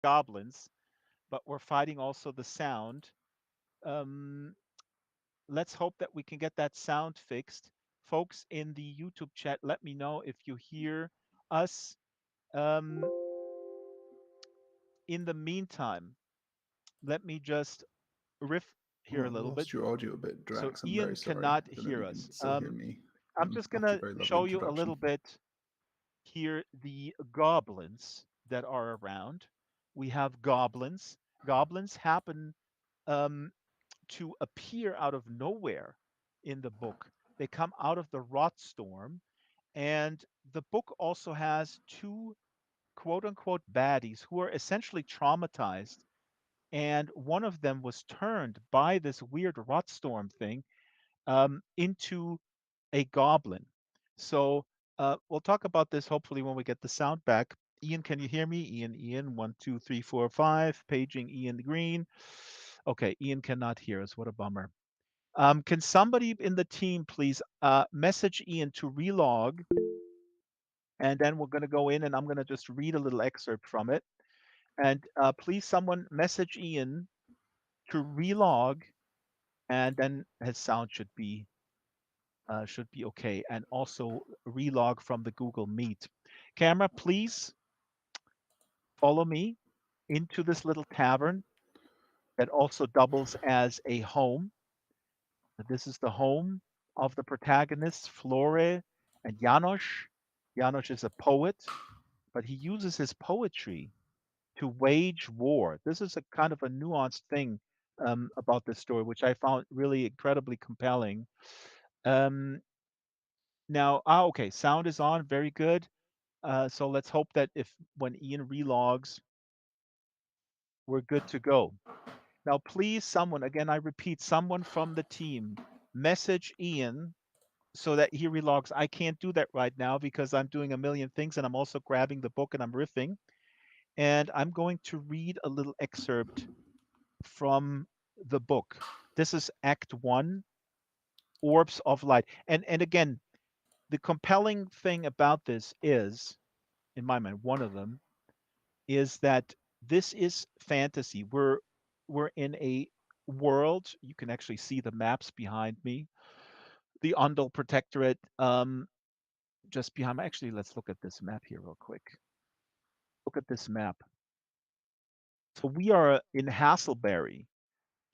goblins, but we're fighting also the sound. Um, let's hope that we can get that sound fixed. Folks in the YouTube chat, let me know if you hear us. Um, in the meantime, let me just riff here Oh, a I've little bit. lost your audio a bit, So Drax. I'm very Ian sorry. cannot I don't know if hear you can us. still hear me I'm just after gonna your very lovely show you a little introduction. bit here the goblins that are around. We have goblins. Goblins happen um, to appear out of nowhere in the book. They come out of the rot storm, and the book also has two quote unquote baddies who are essentially traumatized, and one of them was turned by this weird rot storm thing into a goblin. So we'll talk about this hopefully when we get the sound back. Ian, can you hear me? Ian, 1, 2, 3, 4, 5. Paging Ian Green. Okay, Ian cannot hear us. What a bummer. Can somebody in the team please message Ian to relog, and then we're going to go in and I'm going to just read a little excerpt from it. And please, someone message Ian to relog, and then his sound should be okay, and also relog from the Google Meet. Camera, please follow me into this little tavern that also doubles as a home. This is the home of the protagonists, Flore and Janosch. Janosch is a poet, but he uses his poetry to wage war. This is a kind of a nuanced thing about this story, which I found really incredibly compelling. Um, now, okay, sound is on, very good. So let's hope that if when Ian relogs, we're good to go. Now, please, someone, again, I repeat, someone from the team, message Ian so that he relogs. I can't do that right now because I'm doing a million things and I'm also grabbing the book and I'm riffing. And I'm going to read a little excerpt from the book. This is Act One, Orbs of Light. And again, the compelling thing about this is, in my mind, one of them is that this is fantasy. We're in a world. You can actually see the maps behind me. The Undal Protectorate, just behind. Actually, let's look at this map here real quick. Look at this map. So we are in Hasselberry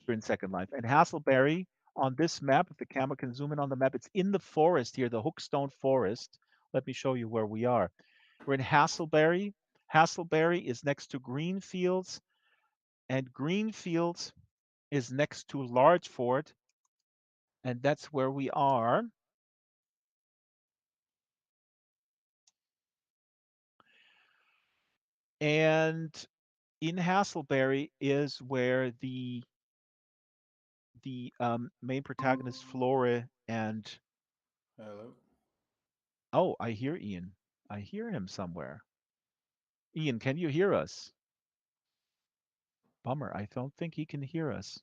here in Second Life, and Hasselberry on this map. If the camera can zoom in on the map, it's in the forest here, the Hookstone Forest. Let me show you where we are. We're in Hasselberry. Hasselberry is next to Greenfields, and Greenfields is next to Largeford, and that's where we are. And in Hasselberry is where the main protagonist Flora and Hello. oh, I hear Ian. I hear him somewhere. Ian, can you hear us? Bummer. I don't think he can hear us.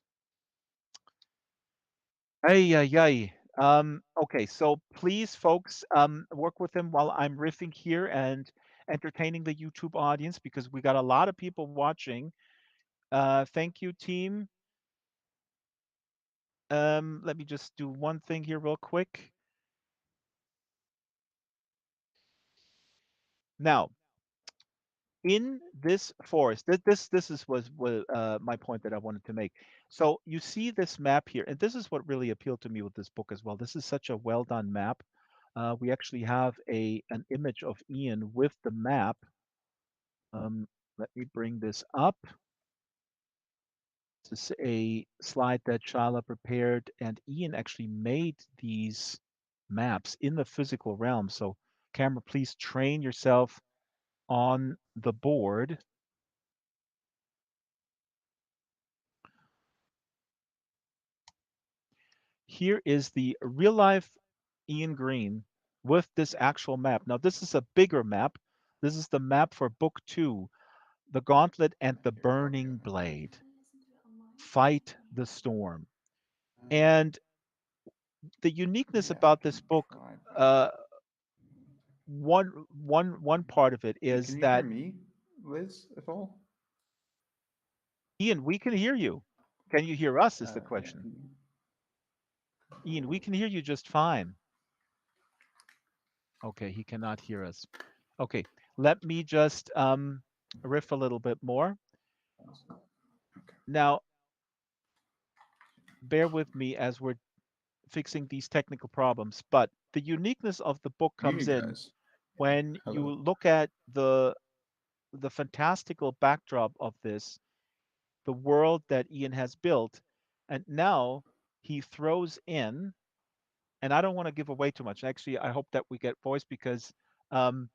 Ay, ay, ay. Okay, so please, folks, work with him while I'm riffing here and entertaining the YouTube audience because we got a lot of people watching. Thank you, team. Let me just do one thing here real quick. Now, in this forest, this is was my point that I wanted to make. So you see this map here, and this is what really appealed to me with this book as well. This is such a well done map. We actually have a an image of Ian with the map. Let me bring this up. This is a slide that Shala prepared, and Ian actually made these maps in the physical realm. So, camera, please train yourself on the board. Here is the real life Ian Green with this actual map. Now, this is a bigger map. This is the map for book two, The Gauntlet and the Burning Blade. Fight the Storm. And the uniqueness Yeah, I about this can book, try, but uh, one part of it hey, is can you hear that me, Liz, at all? Ian, we can hear you. Can you hear us? Is the Yeah. question. Ian, we can hear you just fine. Okay, he cannot hear us. Okay, let me just riff a little bit more. Now, bear with me as we're fixing these technical problems, but the uniqueness of the book You comes in guys. when you Hello. look at the fantastical backdrop of this, the world that Ian has built, and now he throws in, and I don't want to give away too much. Actually, I hope that we get voice because um,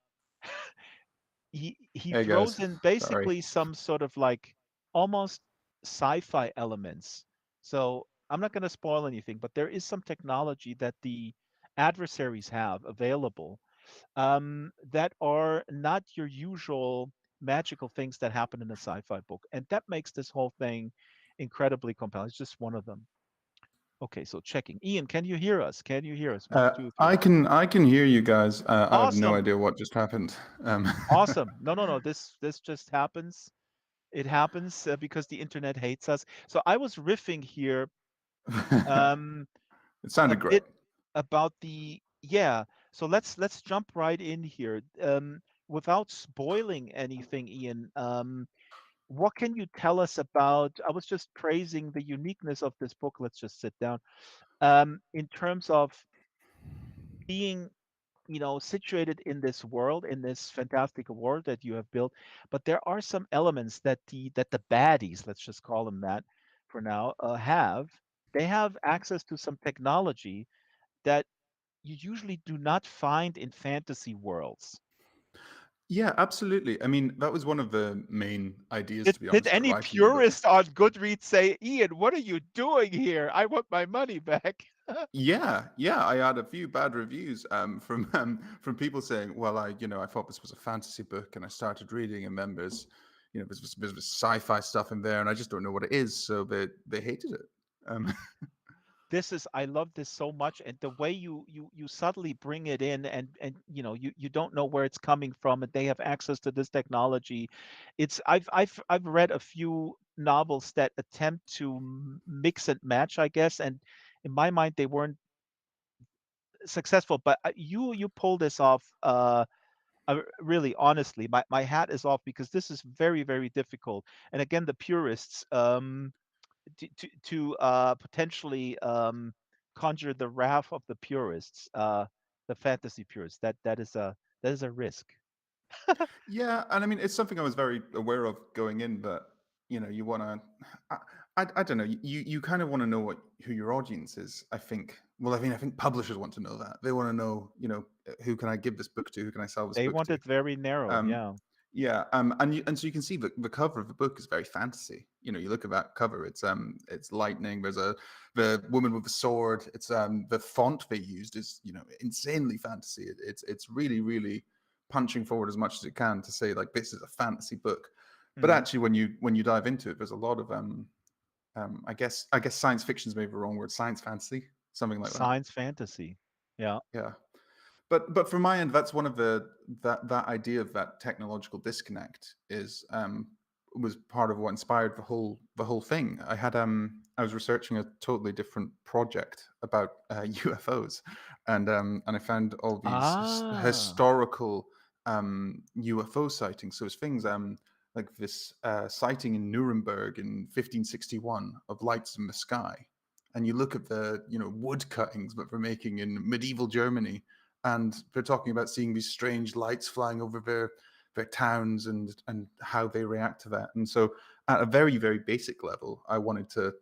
he Hey guys. throws in Sorry. basically some sort of like almost sci-fi elements. So I'm not going to spoil anything, but there is some technology that the adversaries have available that are not your usual magical things that happen in a sci-fi book, and that makes this whole thing incredibly compelling. It's just one of them. Okay, so checking. Ian, can you hear us? Can you hear us? One, two, three. I can hear you guys. I have no Awesome. idea what just happened. Awesome. No, no, no. This just happens. It happens because the internet hates us. So I was riffing here um, It a sounded great. bit about the yeah. So let's jump right in here. Without spoiling anything, Ian. What can you tell us about? I was just praising the uniqueness of this book. Let's just sit down. In terms of being situated in this world, in this fantastic world that you have built, but there are some elements that the baddies, let's just call them that for now, have. They have access to some technology that you usually do not find in fantasy worlds. Yeah, absolutely. I mean, that was one of the main ideas, Did, to be did honest, for any writing the book. purist on Goodreads say, Ian, what are you doing here? I want my money back. Yeah, yeah, I had a few bad reviews from people saying, "Well, I thought this was a fantasy book, and I started reading, and then there's sci-fi stuff in there, and I just don't know what it is." So they hated it. Um, This is I love this so much, and the way you subtly bring it in, and you don't know where it's coming from, and they have access to this technology. It's I've read a few novels that attempt to mix and match, I guess, and in my mind they weren't successful, but you pull this off. Really, honestly, my hat is off because this is very, very difficult. And again, the purists, to potentially conjure the wrath of the purists, the fantasy purists. That is a risk. Yeah, and I mean, it's something I was very aware of going in, but you want to, I don't know, you kind of want to know who your audience is. I think. Well, I think publishers want to know that. They want to know, who can I give this book to? Who can I sell this They book want to? it very narrow. Um, Yeah. yeah, and so you can see the cover of the book is very fantasy. You look at that cover; it's lightning. There's the woman with the sword. It's the font they used is insanely fantasy. It's really really punching forward as much as it can to say like this is a fantasy book. But Mhm. actually, when you dive into it, there's a lot of I guess science fiction is maybe the wrong word. Science fantasy, something like that. Science fantasy. Yeah. Yeah. But from my end, that's one of that idea of that technological disconnect is was part of what inspired the whole thing. I was researching a totally different project about UFOs, and I found all these Ah. historical UFO sightings. So it's things like this sighting in Nuremberg in 1561 of lights in the sky, and you look at the wood cuttings that they're making in medieval Germany, and they're talking about seeing these strange lights flying over their towns and how they react to that. And so, at a very very basic level, I wanted to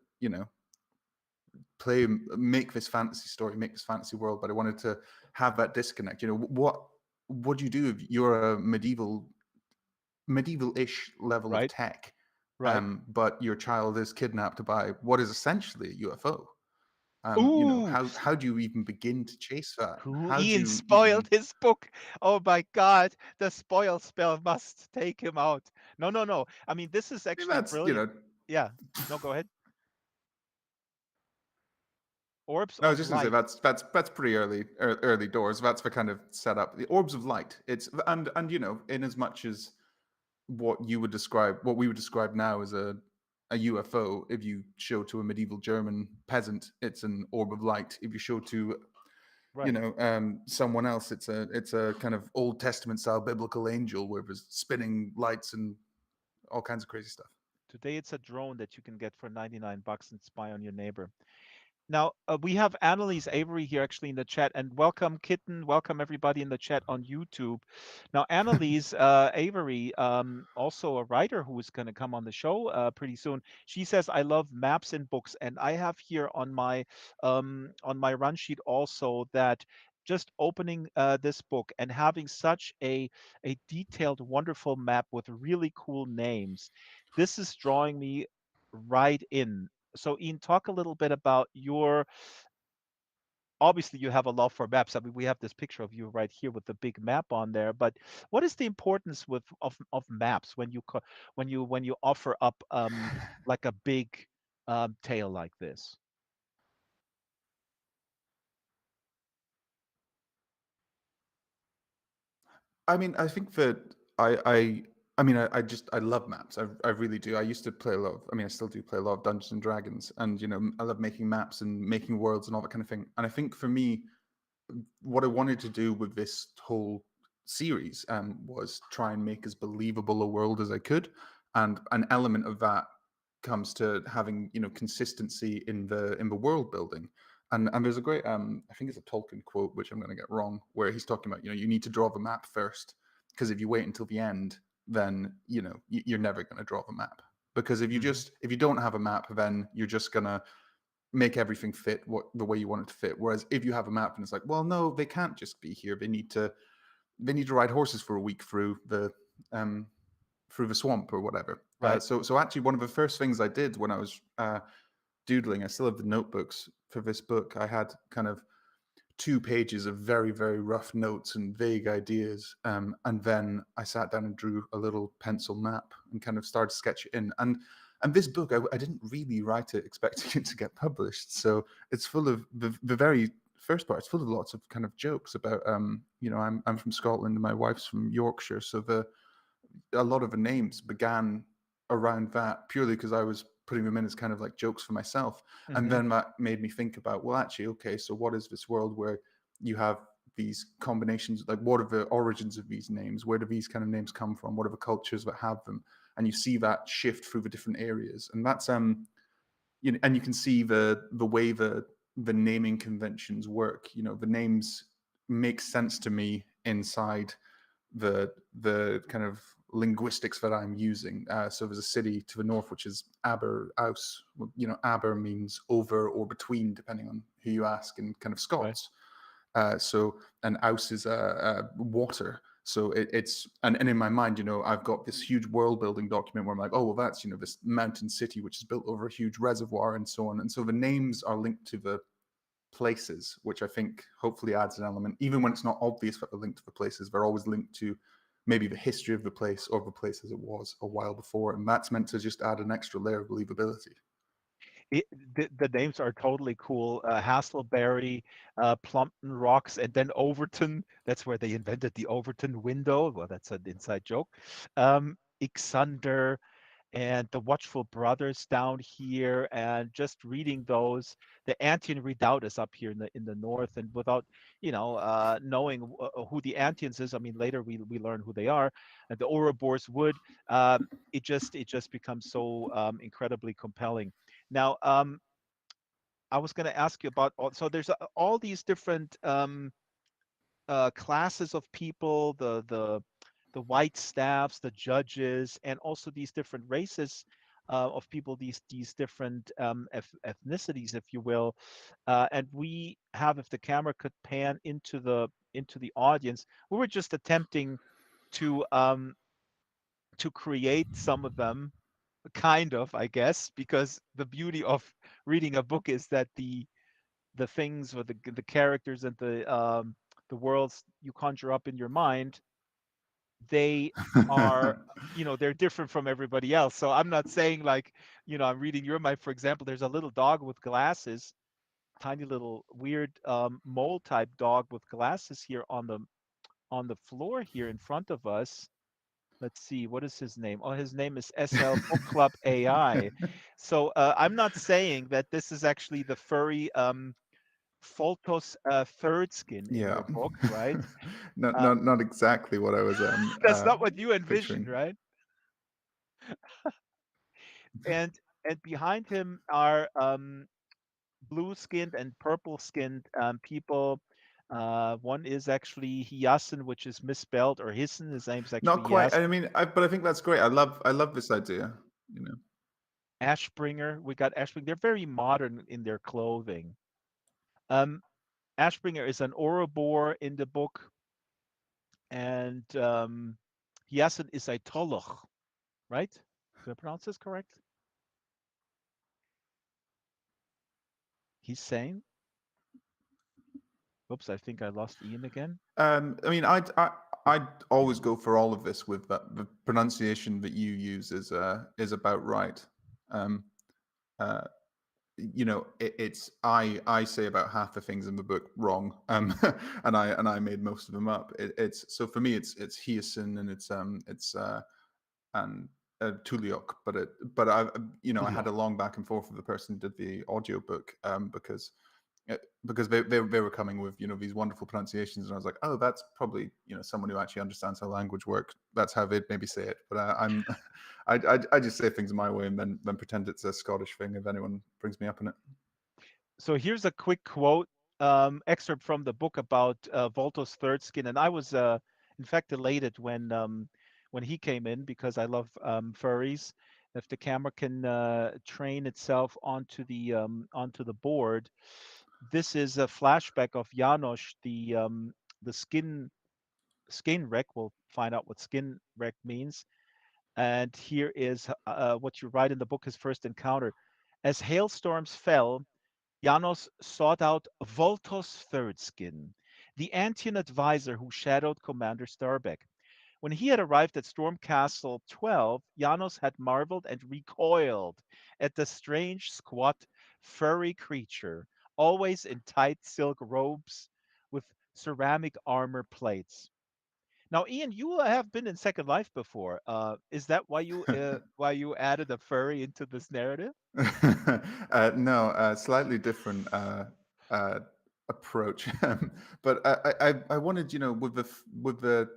make this fantasy story, make this fantasy world, but I wanted to have that disconnect. What do you do if you're a medieval-ish level of Right. tech, Right. but your child is kidnapped by what is essentially a UFO? Ooh. How do you even begin to chase that? Ooh, How do Ian you spoiled even? his book. Oh my God. The spoil spell must take him out. No, no, no. I mean, this is I mean, actually that's brilliant. Yeah. No, go ahead. Orbs No, I was of just going to say light. that's pretty early doors. That's the kind of setup. The orbs of light. It's and in as much as what we would describe now as a a UFO. If you show to a medieval German peasant, it's an orb of light. If you show to Right. someone else, it's a kind of Old Testament style biblical angel where there's spinning lights and all kinds of crazy stuff. Today it's a drone that you can get for 99 bucks and spy on your neighbor. Now, we have Annalise Avery here actually in the chat, and welcome, Kitten. Welcome everybody in the chat on YouTube. Now, Annalise Avery, also a writer who is going to come on the show pretty soon. She says, "I love maps and books," and I have here on my run sheet also that just opening this book and having such a detailed, wonderful map with really cool names, this is drawing me right in. So Ian, talk a little bit about your, obviously you have a love for maps. I mean, we have this picture of you right here with the big map on there, but what is the importance of maps when when you offer up like a big tale like this? I mean, I think that I love maps. I really do. I used to play a lot of, I mean, I still do play a lot of Dungeons and Dragons, and I love making maps and making worlds and all that kind of thing. And I think for me, what I wanted to do with this whole series was try and make as believable a world as I could, and an element of that comes to having consistency in the world building. And there's a great I think it's a Tolkien quote which I'm going to get wrong, where he's talking about you need to draw the map first, because if you wait until the end, then you're never going to draw the map, because Hmm. if you don't have a map, then you're just going to make everything fit the way you want it to fit. Whereas if you have a map and it's like, well, no, they can't just be here. They need to ride horses for a week um, through the swamp or whatever. Right. So actually, one of the first things I did when I was doodling, I still have the notebooks for this book. I had kind of 2 pages of very, very rough notes and vague ideas. And then I sat down and drew a little pencil map and kind of started to sketch it in. And this book, I didn't really write it expecting it to get published. So it's full of the very first part. It's full of lots of kind of jokes about, I'm from Scotland and my wife's from Yorkshire. So a lot of the names began around that purely because I was putting them in as kind of like jokes for myself. And Hmm. then that made me think about, well, actually, okay, so what is this world where you have these combinations? Like, what are the origins of these names? Where do these kind of names come from? What are the cultures that have them? And you see that shift through the different areas. And that's, and you can see the way the naming conventions work. The names make sense to me inside the kind of linguistics that I'm using. So there's a city to the north which is Aberhouse. Well, Aber means over or between, depending on who you ask, in kind of Right. Scots. So an ouse is water. So it's and in my mind, I've got this huge world building document where I'm like, oh well, that's this mountain city which is built over a huge reservoir and so on. And so the names are linked to the places, which I think hopefully adds an element. Even when it's not obvious that they're linked to the places, they're always linked to maybe the history of the place or the place as it was a while before, and that's meant to just add an extra layer of believability. It, the names are totally cool. Hasselberry, Plumpton Rocks, and then Overton. That's where they invented the Overton window. Well, that's an inside joke. Ixander, and the Watchful Brothers down here, and just reading those. The Antian Redoubt is up here in the north, and without knowing who the Antians is, I mean later we learn who they are, and the Ouroboros Wood. It just becomes so incredibly compelling. Now, I was going to ask you about so there's all these different classes of people, the white staffs, the judges, and also these different races of people, these different ethnicities, if you will. And we have, if the camera could pan into the audience, we were just attempting to um, to create some of them, kind of, I guess, because the beauty of reading a book is that the things or the characters and the worlds you conjure up in your mind, they are, they're different from everybody else. So I'm not saying like, I'm reading your mind. For example, there's a little dog with glasses, tiny little weird mole type dog with glasses here on the floor here in front of us. let's see, what is his name? Oh, his name is SL Book Club AI. So I'm not saying that this is actually the furry Pholtos third skin in Yeah. your book, right? not Uh, not not exactly what I was that's not what you envisioned, picturing. right? And behind him are blue-skinned and purple-skinned people. One is actually Hyacinth, which is misspelled, or Hissen. His name's Not actually quite. I Hyacinth. mean, but I think that's great. I love this idea. You know. Ashbringer, we got Ashbringer. They're very modern in their clothing. Um, Ashbringer is an Ouroboros in the book, and Hyacinth is a Toloch, right? Do I pronounce this correct? He's saying, oops, I think I lost Ian again. I mean, I'd always go for all of this with that. The pronunciation that you use is about right. Um, uh, it's I say about half the things in the book wrong, and I made most of them up. It's so for me it's Hyacinth and it's and Tuliok, but I had a Tulioch. long back and forth with the person who did the audiobook because they were coming with these wonderful pronunciations, and I was like, oh, that's probably someone who actually understands how language works. That's how they'd maybe say it, but I'm I just say things my way and then pretend it's a Scottish thing if anyone brings me up in it. So here's a quick quote excerpt from the book about Volto's third skin, and I was in fact elated when he came in because I love furries. If the camera can train itself onto the board, this is a flashback of Janosch, the skin wreck. We'll find out what skin wreck means. And here is what you write in the book: his first encounter. As hailstorms fell, Janos sought out Voltos Third Skin, the Antian advisor who shadowed Commander Starbeck. When he had arrived at Storm Castle 12, Janos had marveled and recoiled at the strange, squat, furry creature, always in tight silk robes with ceramic armor plates. Now, Ian, you have been in Second Life before. Is that why you added a furry into this narrative? No, slightly different uh, approach. But I wanted, with the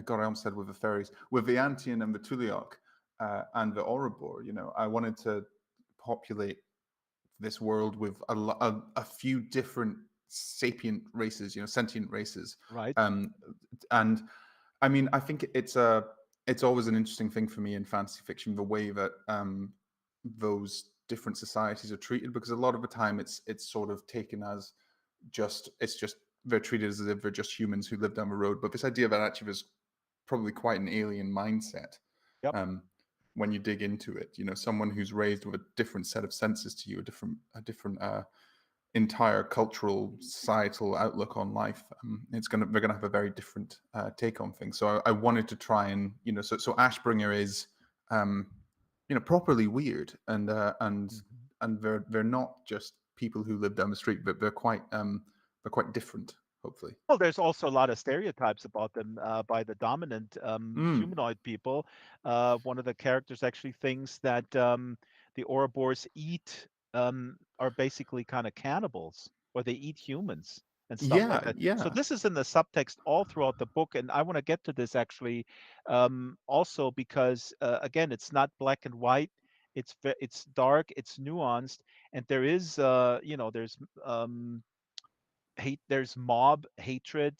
God, I almost said with the fairies, with the Antian and the Tuliok and the Orobor. I wanted to populate this world with a few different sapient races, sentient races. Right. Um, and I mean, I think it's always an interesting thing for me in fantasy fiction, the way that those different societies are treated, because a lot of the time it's sort of taken as it's just they're treated as if they're just humans who live down the road. But this idea that actually there's probably quite an alien mindset Yep. um, when you dig into it. Someone who's raised with a different set of senses to you, a different entire cultural societal outlook on life. They're gonna have a very different take on things. So I wanted to try and so Ashbringer is um, properly weird, Mhm. and they're not just people who live down the street, but they're quite different, hopefully. Well, there's also a lot of stereotypes about them by the dominant Mm. humanoid people. One of the characters actually thinks that the Ouroboros are basically kind of cannibals, or they eat humans and stuff like Yeah, that. So yeah. this is in the subtext all throughout the book, and I want to get to this actually also because again, it's not black and white. It's dark, it's nuanced, and there is there's hate, there's mob hatred.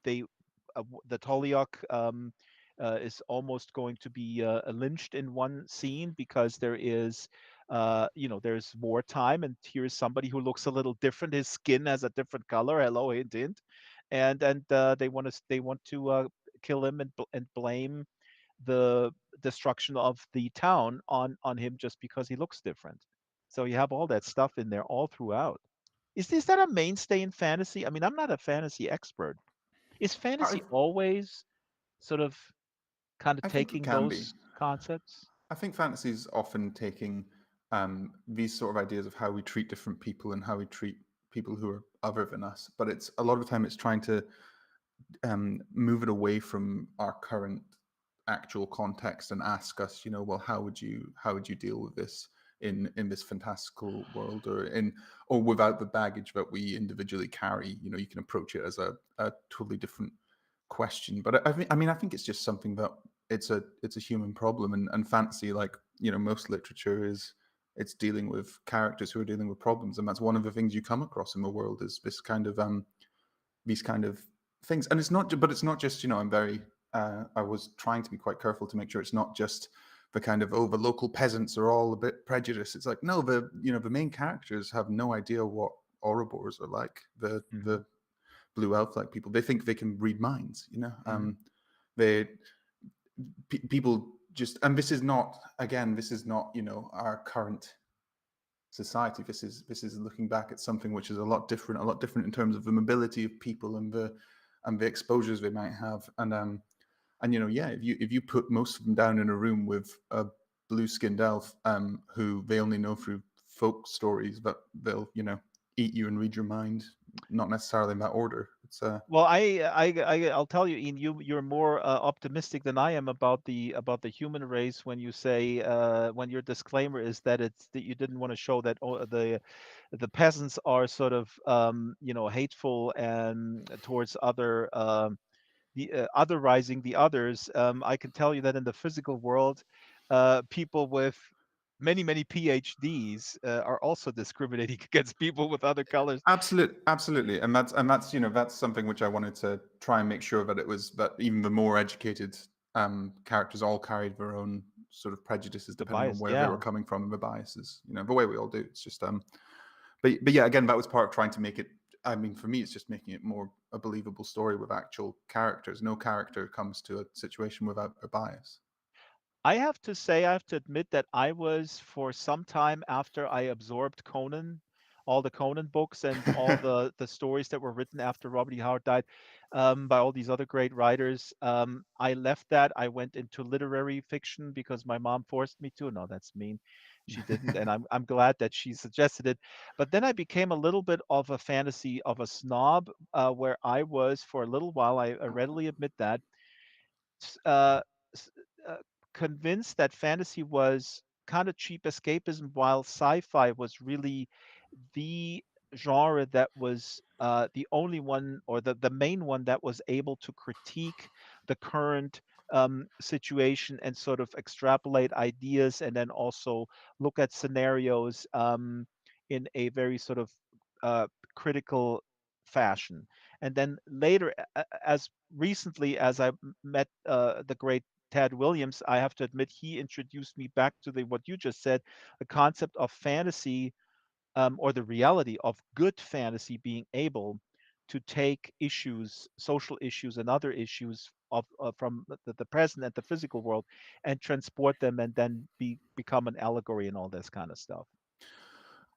They the Toliok is almost going to be lynched in one scene because there's wartime, and here's somebody who looks a little different. His skin has a different color. Hello, hint, hint. And they want to kill him and blame the destruction of the town on him just because he looks different. So you have all that stuff in there all throughout. Is that a mainstay in fantasy? I mean, I'm not a fantasy expert. Is I fantasy always sort of kind of I think it taking can be. those concepts? I think fantasy is often taking these sort of ideas of how we treat different people and how we treat people who are other than us. But it's a lot of the time it's trying to move it away from our current actual context and ask us, well, how would you deal with this in this fantastical world, or without the baggage that we individually carry. You can approach it as a totally different question. But I think it's just something that it's a human problem, and fantasy, like most literature, is it's dealing with characters who are dealing with problems, and that's one of the things you come across in the world, is this kind of these kind of things. And it's not just, I'm very I was trying to be quite careful to make sure it's not just the kind of, the local peasants are all a bit prejudiced. It's like, no, the main characters have no idea what Ouroboros are like. The Hmm. blue elf like people, they think they can read minds. Hmm. They people just, and this is not, again, this is not, our current society. This is looking back at something which is a lot different in terms of the mobility of people, and the exposures they might have. And yeah, if you put most of them down in a room with a blue skinned elf, who they only know through folk stories, but they'll eat you and read your mind, not necessarily in that order. It's Well, I'll tell you, Ian, you're more optimistic than I am about the human race when you say when your disclaimer is that it's that you didn't want to show that the peasants are sort of hateful and towards other otherizing the others. I can tell you that in the physical world, people with many PhDs are also discriminating against people with other colors. absolutely, and that's something which I wanted to try and make sure that it was, that even the more educated characters all carried their own sort of prejudices, The depending on bias, where they were yeah. coming from, and the biases, the way we all do. It's just but yeah, again, that was part of trying to make it. I mean, for me, it's just making it more a believable story with actual characters. No character comes to a situation without a bias. I have to say, I have to admit that I was for some time after I absorbed Conan, all the Conan books and all the stories that were written after Robert E. Howard died, by all these other great writers. I left that. I went into literary fiction because my mom forced me to. No, that's mean. She didn't, and I'm glad that she suggested it. But then I became a little bit of a fantasy of a snob, where I was for a little while. I readily admit that uh, s- uh, convinced that fantasy was kind of cheap escapism, while sci-fi was really the genre that was the only one, or the main one, that was able to critique the current situation and sort of extrapolate ideas, and then also look at scenarios in a very sort of uh, critical fashion. And then later, as recently as I met the great Ted Williams, I have to admit he introduced me back to the what you just said, the concept of fantasy, or the reality of good fantasy being able to take issues, social issues, and other issues of from the present and the physical world, and transport them, and then become an allegory and all this kind of stuff.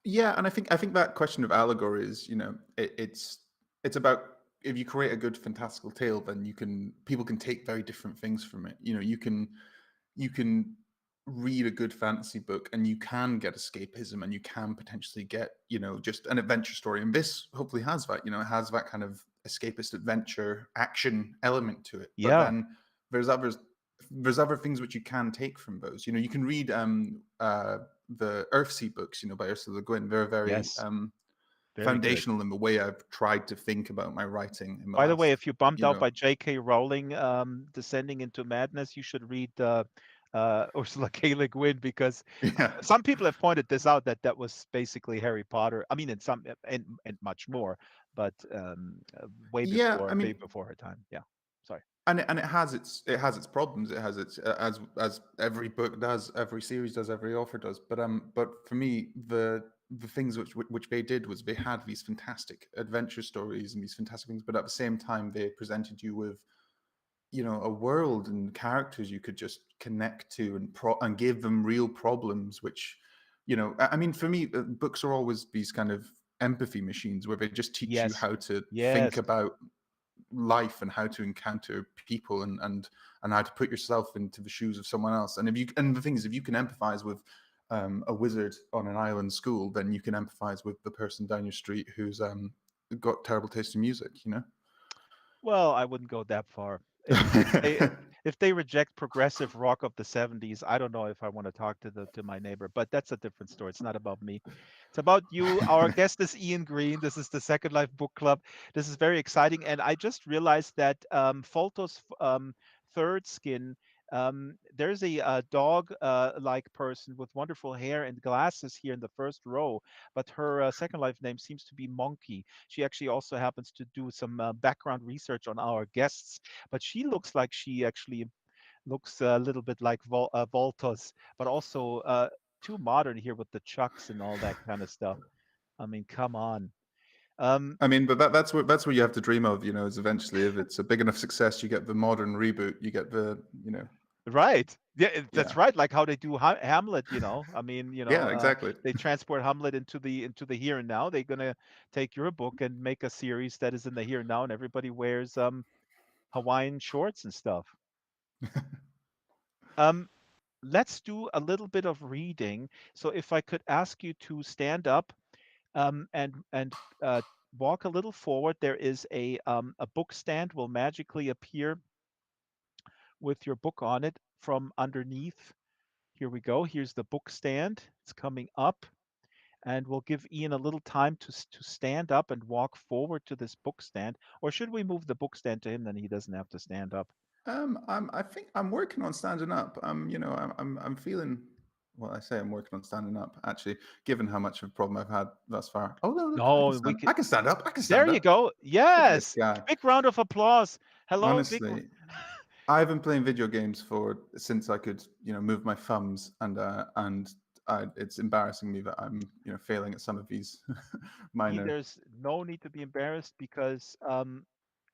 Yeah, and I think that question of allegory is, it's about, if you create a good fantastical tale, then people can take very different things from it. You can read a good fantasy book and you can get escapism, and you can potentially get, just an adventure story. And this hopefully has that, it has that kind of escapist adventure action element to it. But Yeah. then there's other things which you can take from those. You can read the Earthsea books, by Ursula Le Guin. They're very Yes. Very good. foundational in the way I've tried to think about my writing in the By the way, last, if you're bummed you out know, by J.K. Rowling descending into madness, you should read Ursula K. Le Guin, because yeah. some people have pointed this out, that that was basically Harry Potter. I mean, in some and much more, but Yeah, I way mean, before her time. Yeah. Sorry. and it has its problems. It has its, as every book does, every series does, every author does. But for me, the things which they did was, they had these fantastic adventure stories and these fantastic things, but at the same time they presented you with, a world and characters you could just connect to, and give them real problems, which, I mean, for me, books are always these kind of empathy machines, where they just teach you Yes. how to think Yes. about life, and how to encounter people, and how to put yourself into the shoes of someone else. And the thing is, if you can empathize with a wizard on an island school, then you can empathize with the person down your street who's got terrible taste in music. Well, I wouldn't go that far. If they if they reject progressive rock of the 70s, I don't know if I want to talk to my neighbor, but that's a different story. It's not about me. It's about you. Our guest is Ian Green. This is the Second Life Book Club. This is very exciting, and I just realized that Folto's third skin. There's a dog like person with wonderful hair and glasses here in the first row, but her Second Life name seems to be Monkey. She actually also happens to do some background research on our guests, but she looks like she actually looks a little bit like Voltos, but also too modern here with the chucks and all that kind of stuff. I mean, come on. Um, I mean, but that's what you have to dream of, is eventually if it's a big enough success, you get the modern reboot, you get the. right. Yeah, Yeah. that's right. Like how they do Hamlet, I mean, Yeah, exactly. they transport Hamlet into the here and now. They're gonna take your book and make a series that is in the here and now, and everybody wears Hawaiian shorts and stuff. Um, let's do a little bit of reading. So if I could ask you to stand up and walk a little forward, there is a book stand will magically appear with your book on it from underneath. Here we go. Here's the book stand. It's coming up, and we'll give Ian a little time to stand up and walk forward to this book stand. Or should we move the book stand to him? Then he doesn't have to stand up. I think I'm working on standing up. I'm feeling. Well, I say I'm working on standing up. Actually, given how much of a problem I've had thus far. Oh no, look, I can No, we stand. could. I can stand up. I can There stand you up. go. Look at this Yes. guy. Big round of applause. Hello, big. Honestly, I've been playing video games since I could, move my thumbs, and it's embarrassing me that I'm, failing at some of these minor. There's no need to be embarrassed because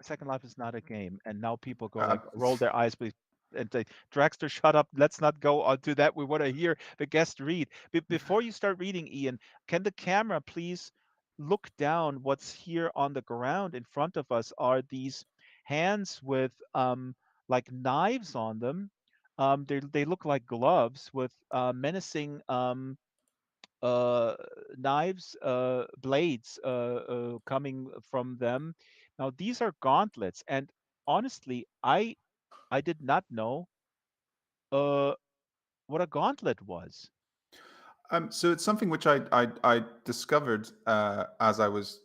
Second Life is not a game, and now people go Uh, like roll their eyes and say, "Draxter, shut up! Let's not go on to that. We want to hear the guest read." Before you start reading, Ian, can the camera please look down? What's here on the ground in front of us are these hands with like knives on them. They look like gloves with menacing uh, knives, blades coming from them. Now these are gauntlets, and honestly, I did not know uh, what a gauntlet was. so it's something which I discovered as I was,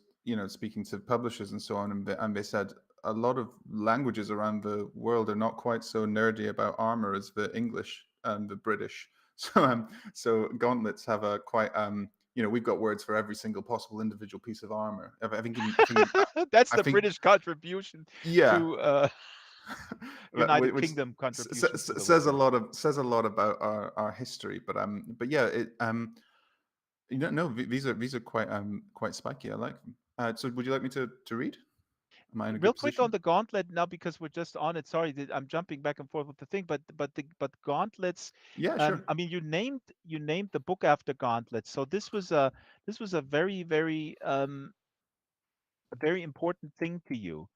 speaking to publishers and so on, and they said a lot of languages around the world are not quite so nerdy about armor as the English and the British. So gauntlets have a quite we've got words for every single possible individual piece of armor. That's I the think British contribution yeah, to United which Kingdom contribution to the says a language. lot about our history. But yeah, no, these are quite spiky. I like them. So would you like me to read? Am I in a Real good quick on position? the gauntlet now because we're just on it. Sorry, I'm jumping back and forth with the thing, but gauntlets. Yeah, sure. I mean, you named the book after gauntlets, so this was a very important thing to you.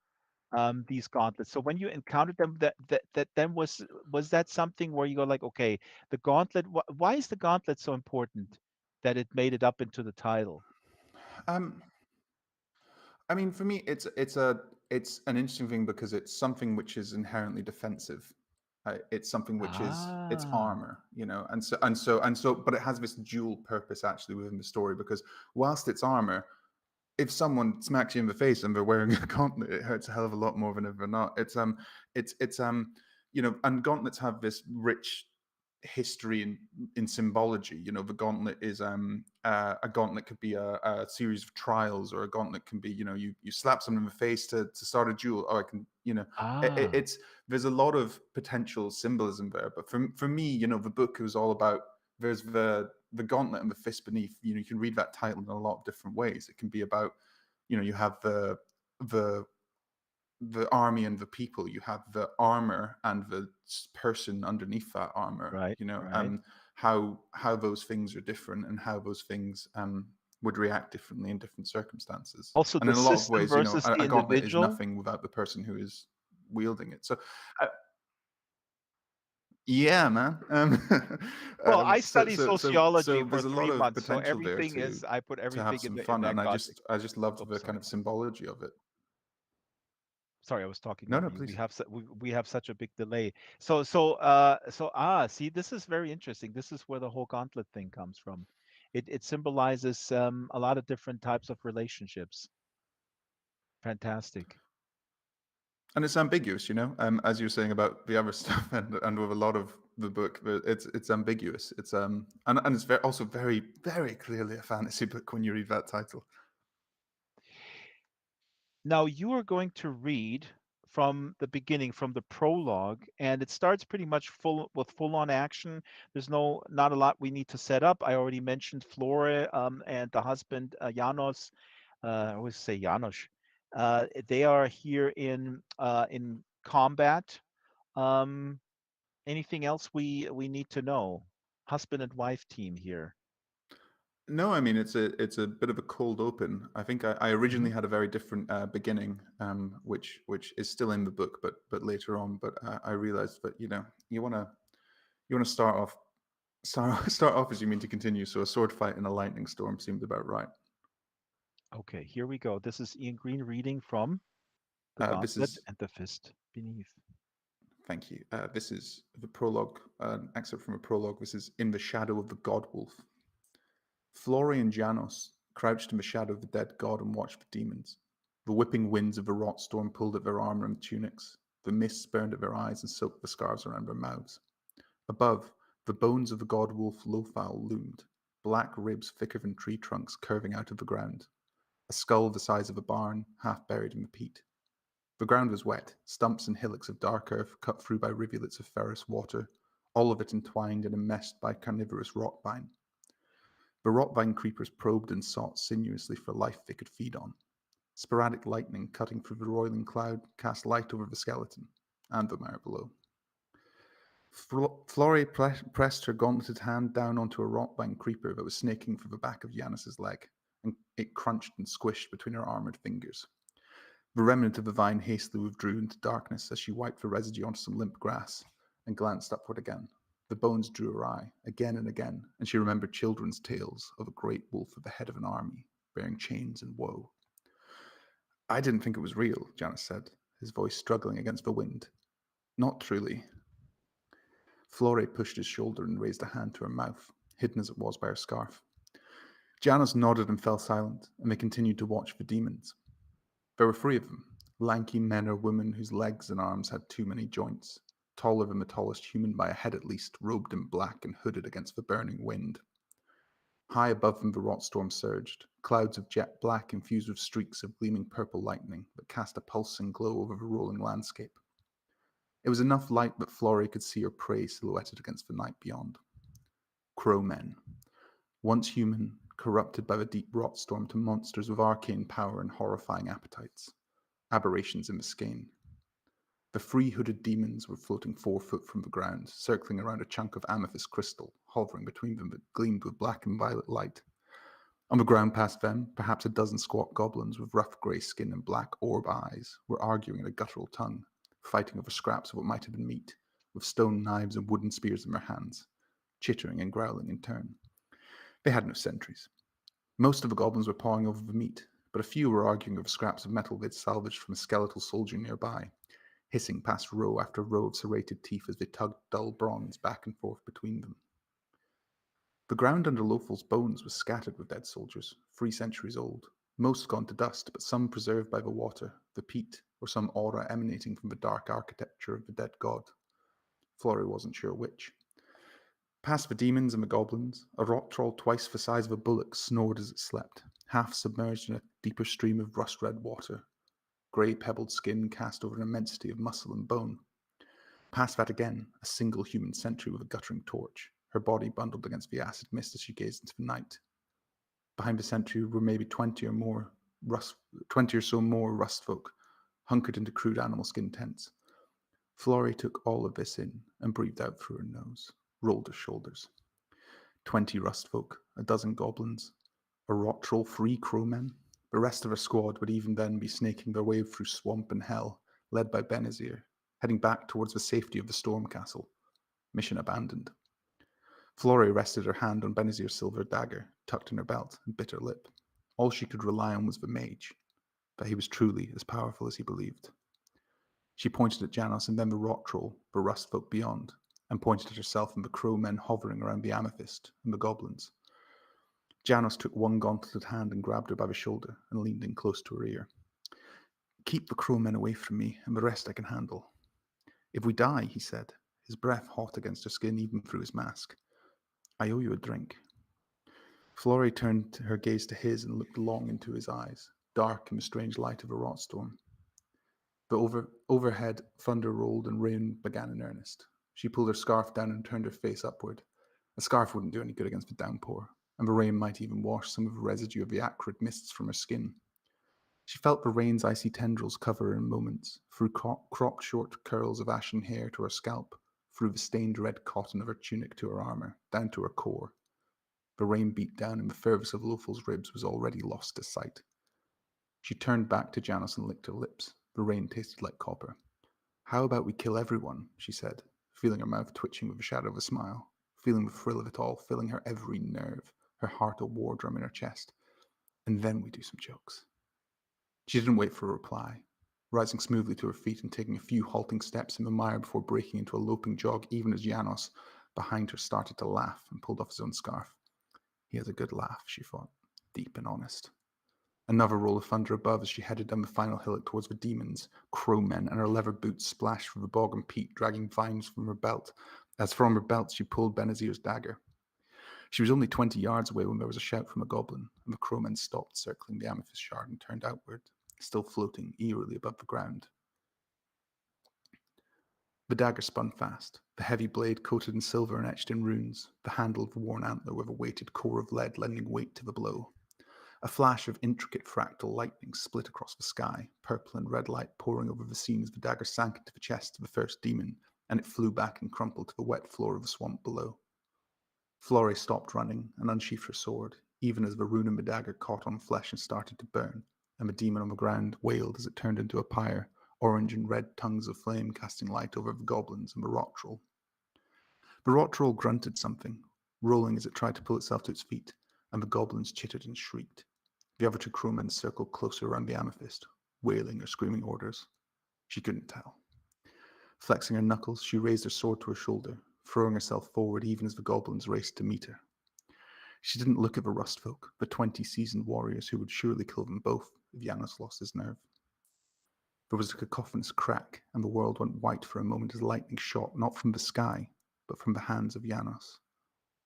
These gauntlets. So when you encountered them, that then was that something where you go like, okay, the gauntlet. Why is the gauntlet so important that it made it up into the title? Um, I mean, for me, it's an interesting thing because it's something which is inherently defensive. It's something which is it's Ah, armor, and so, but it has this dual purpose actually within the story because whilst it's armor, if someone smacks you in the face and they're wearing a gauntlet, it hurts a hell of a lot more than if they're not. It's and gauntlets have this rich history in symbology. The gauntlet is a gauntlet could be a series of trials, or a gauntlet can be you slap someone in the face to start a duel. Or I can ah, it's there's a lot of potential symbolism there. But for me, the book was all about there's the gauntlet and the fist beneath. You can read that title in a lot of different ways. It can be about you have the the army and the people. You have the armor and the person underneath that armor. right, right. How those things are different, and how those things would react differently in different circumstances. Also, And the in a lot of system ways, versus the a gauntlet is individual. nothing without the person who is wielding it. So, uh, yeah, man. Well, I So, study so, so, sociology so for there's a lot 3 months, of so potential there everything is I put to have everything in some the in fun, and that I context. just loved Oops, the kind sorry. of symbology of it. Sorry, I was talking No, over no, you. please. We have such a big delay. See, this is very interesting. This is where the whole gauntlet thing comes from. It symbolizes a lot of different types of relationships. Fantastic. And it's ambiguous, as you're saying about the other stuff, and with a lot of the book, but it's ambiguous. It's and it's also very very clearly a fantasy book when you read that title. Now you are going to read from the beginning, from the prologue, and it starts pretty much full on action. There's not a lot we need to set up. I already mentioned Flora and the husband Janos. I always say Janos. They are here in combat. Um, Anything else we need to know? Husband and wife team here. No, I mean it's a bit of a cold open. I think I originally Hmm. had a very different beginning, which is still in the book, but later on. But I realized that you wanna start off as you mean to continue. So a sword fight in a lightning storm seemed about right. Okay, here we go. This is Ian Green reading from The This Gauntlet is and the Fist Beneath. Thank you. This is the prologue, an excerpt from a prologue. This is In the Shadow of the God Wolf. Flori and Janos crouched in the shadow of the dead god and watched the demons. The whipping winds of the rot storm pulled at their armor and tunics. The mists burned at their eyes and soaked the scarves around their mouths. Above, the bones of the god wolf Lothal loomed, black ribs thicker than tree trunks curving out of the ground. A skull the size of a barn, half buried in the peat. The ground was wet, stumps and hillocks of dark earth cut through by rivulets of ferrous water, all of it entwined and enmeshed by carnivorous rot vine. The rot vine creepers probed and sought sinuously for life they could feed on. Sporadic lightning cutting through the roiling cloud cast light over the skeleton and the mire below. Flore pressed her gauntleted hand down onto a rot vine creeper that was snaking through the back of Yanis's leg, and it crunched and squished between her armored fingers. The remnant of the vine hastily withdrew into darkness as she wiped the residue onto some limp grass and glanced upward again. The bones drew her eye, again and again, and she remembered children's tales of a great wolf at the head of an army, bearing chains and woe. I didn't think it was real, Janice said, his voice struggling against the wind. Not truly. Flore pushed his shoulder and raised a hand to her mouth, hidden as it was by her scarf. Janice nodded and fell silent, and they continued to watch the demons. There were three of them, lanky men or women whose legs and arms had too many joints, taller than the tallest human by a head at least, robed in black and hooded against the burning wind. High above them the rot storm surged, clouds of jet black infused with streaks of gleaming purple lightning that cast a pulsing glow over the rolling landscape. It was enough light that Florrie could see her prey silhouetted against the night beyond. Crow men, once human, corrupted by the deep rot storm to monsters with arcane power and horrifying appetites. Aberrations in the skein. The three-hooded demons were floating 4 foot from the ground, circling around a chunk of amethyst crystal, hovering between them that gleamed with black and violet light. On the ground past them, perhaps a dozen squat goblins with rough grey skin and black orb eyes were arguing in a guttural tongue, fighting over scraps of what might have been meat, with stone knives and wooden spears in their hands, chittering and growling in turn. They had no sentries. Most of the goblins were pawing over the meat, but a few were arguing over scraps of metal they'd salvaged from a skeletal soldier nearby, hissing past row after row of serrated teeth as they tugged dull bronze back and forth between them. The ground under Lothal's bones was scattered with dead soldiers, 3 centuries old, most gone to dust, but some preserved by the water, the peat, or some aura emanating from the dark architecture of the dead god. Florrie wasn't sure which. Past the demons and the goblins, a rot troll twice the size of a bullock snored as it slept, half submerged in a deeper stream of rust-red water, grey pebbled skin cast over an immensity of muscle and bone. Past that again, a single human sentry with a guttering torch, her body bundled against the acid mist as she gazed into the night. Behind the sentry were maybe 20 or so more rust folk, hunkered into crude animal skin tents. Florrie took all of this in and breathed out through her nose, rolled her shoulders. 20 rust folk, a dozen goblins, a rot troll, 3 crowmen. The rest of her squad would even then be snaking their way through swamp and hell, led by Benazir, heading back towards the safety of the storm castle. Mission abandoned. Florrie rested her hand on Benazir's silver dagger, tucked in her belt, and bit her lip. All she could rely on was the mage, that he was truly as powerful as he believed. She pointed at Janos and then the rock troll, the rust folk beyond, and pointed at herself and the crow men hovering around the amethyst and the goblins. Janos took one gauntleted hand and grabbed her by the shoulder and leaned in close to her ear. Keep the crow men away from me, and the rest I can handle. If we die, he said, his breath hot against her skin even through his mask, I owe you a drink. Florrie turned her gaze to his and looked long into his eyes, dark in the strange light of a rot storm. But overhead, thunder rolled and rain began in earnest. She pulled her scarf down and turned her face upward. A scarf wouldn't do any good against the downpour, and the rain might even wash some of the residue of the acrid mists from her skin. She felt the rain's icy tendrils cover her in moments, through cropped short curls of ashen hair to her scalp, through the stained red cotton of her tunic to her armor, down to her core. The rain beat down, and the furthest of Lofel's ribs was already lost to sight. She turned back to Janos and licked her lips. The rain tasted like copper. How about we kill everyone, she said, feeling her mouth twitching with the shadow of a smile, feeling the thrill of it all, filling her every nerve, her heart a war drum in her chest. And then we do some jokes. She didn't wait for a reply. Rising smoothly to her feet and taking a few halting steps in the mire before breaking into a loping jog, even as Janos, behind her, started to laugh and pulled off his own scarf. He has a good laugh, she thought, deep and honest. Another roll of thunder above as she headed down the final hillock towards the demons, crowmen, and her leather boots splashed through the bog and peat, dragging vines from her belt. As from her belt, she pulled Benazir's dagger. She was only 20 yards away when there was a shout from a goblin, and the crowmen stopped circling the amethyst shard and turned outward, still floating eerily above the ground. The dagger spun fast, the heavy blade coated in silver and etched in runes, the handle of a worn antler with a weighted core of lead lending weight to the blow. A flash of intricate fractal lightning split across the sky, purple and red light pouring over the scene as the dagger sank into the chest of the first demon, and it flew back and crumpled to the wet floor of the swamp below. Florrie stopped running and unsheathed her sword, even as the rune in the dagger caught on flesh and started to burn, and the demon on the ground wailed as it turned into a pyre, orange and red tongues of flame casting light over the goblins and the rot troll. The rot troll grunted something, rolling as it tried to pull itself to its feet, and the goblins chittered and shrieked. The other two crewmen circled closer around the amethyst, wailing or screaming orders. She couldn't tell. Flexing her knuckles, she raised her sword to her shoulder, throwing herself forward even as the goblins raced to meet her. She didn't look at the rust folk, the 20 seasoned warriors who would surely kill them both if Janos lost his nerve. There was a cacophonous crack, and the world went white for a moment as lightning shot not from the sky, but from the hands of Janos.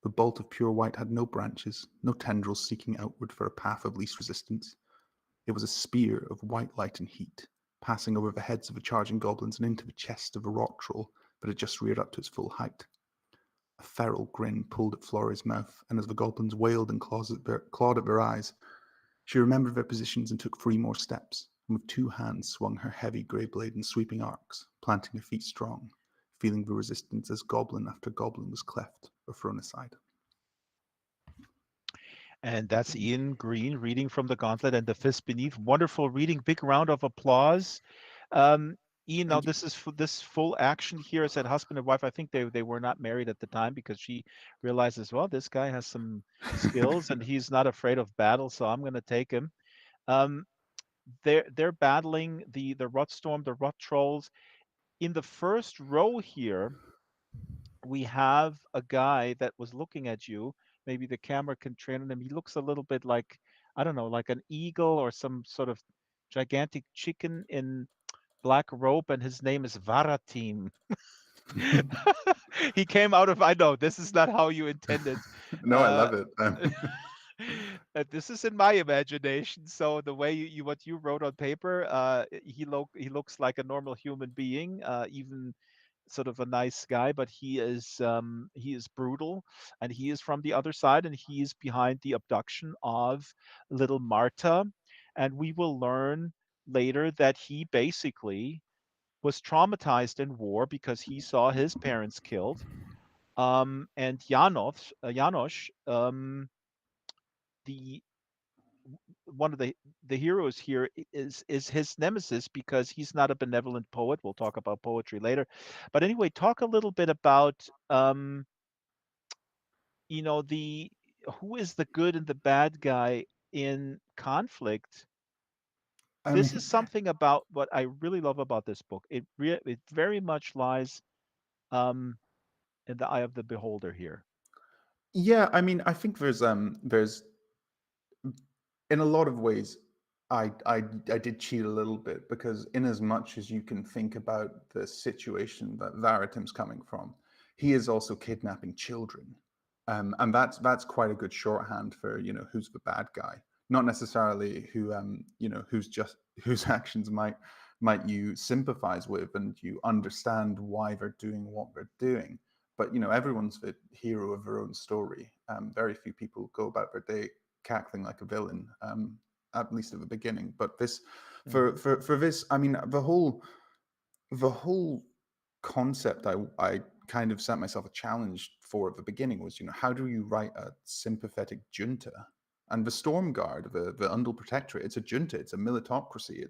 The bolt of pure white had no branches, no tendrils seeking outward for a path of least resistance. It was a spear of white light and heat, passing over the heads of the charging goblins and into the chest of a rock troll that had just reared up to its full height. A feral grin pulled at Florrie's mouth, and as the goblins wailed and clawed at their eyes, she remembered their positions and took 3 more steps, and with 2 hands swung her heavy grey blade in sweeping arcs, planting her feet strong, feeling the resistance as goblin after goblin was cleft or thrown aside. And that's Ian Green reading from The Gauntlet and The Fist Beneath. Wonderful reading. Big round of applause. Um, Ian, now Thank you. this is this full action here. Said husband and wife. I think they were not married at the time because she realizes, well, this guy has some skills and he's not afraid of battle, so I'm going to take him. Um, they're battling the rut storm, the rut trolls. In the first row here, we have a guy that was looking at you. Maybe the camera can train on him. He looks a little bit like, I don't know, like an eagle or some sort of gigantic chicken in black robe, and his name is Varatim. He came out of, I know, this is not how you intended. No, I Uh, love it. this is in my imagination. So the way what you wrote on paper, he looks like a normal human being, even sort of a nice guy, but he is brutal, and he is from the other side, and he is behind the abduction of little Marta, and we will learn later that he basically was traumatized in war because he saw his parents killed. And Janosch, the one of the heroes here is his nemesis because he's not a benevolent poet. We'll talk about poetry later, but anyway, talk a little bit about the who is the good and the bad guy in conflict I This is mean, something about what I really love about this book. It very much lies um, in the eye of the beholder here. yeah, I mean, I think there's in a lot of ways, I did cheat a little bit because in as much as you can think about the situation that Varitim's coming from, he is also kidnapping children, and that's quite a good shorthand for who's the bad guy, not necessarily who who's just whose actions might you sympathize with and you understand why they're doing what they're doing. But everyone's the hero of their own story. Very few people go about their day cackling like a villain, at least at the beginning. But this, Hmm. for this, I mean, the whole concept I kind of set myself a challenge for at the beginning was, how do you write a sympathetic junta? And the Storm Guard, the Undul Protectorate, it's a junta, it's a militocracy,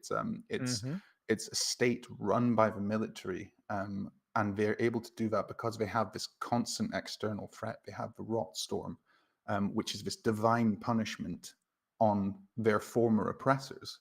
Hmm. it's a state run by the military, and they're able to do that because they have this constant external threat. They have the Rot Storm, which is this divine punishment on their former oppressors.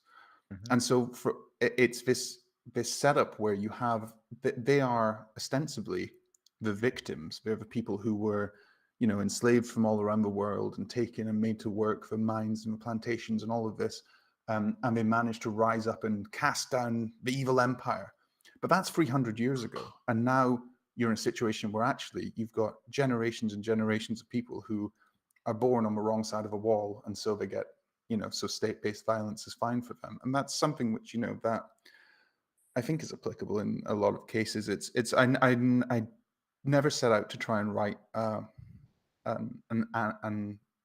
Hmm. And so it's this setup where you have they are ostensibly the victims. They're the people who were enslaved from all around the world and taken and made to work the mines and the plantations and all of this, and they managed to rise up and cast down the evil empire. But that's 300 years ago, and now you're in a situation where actually you've got generations and generations of people who are born on the wrong side of a wall, and so they get so state-based violence is fine for them, and that's something which that I think is applicable in a lot of cases. I never set out to try and write an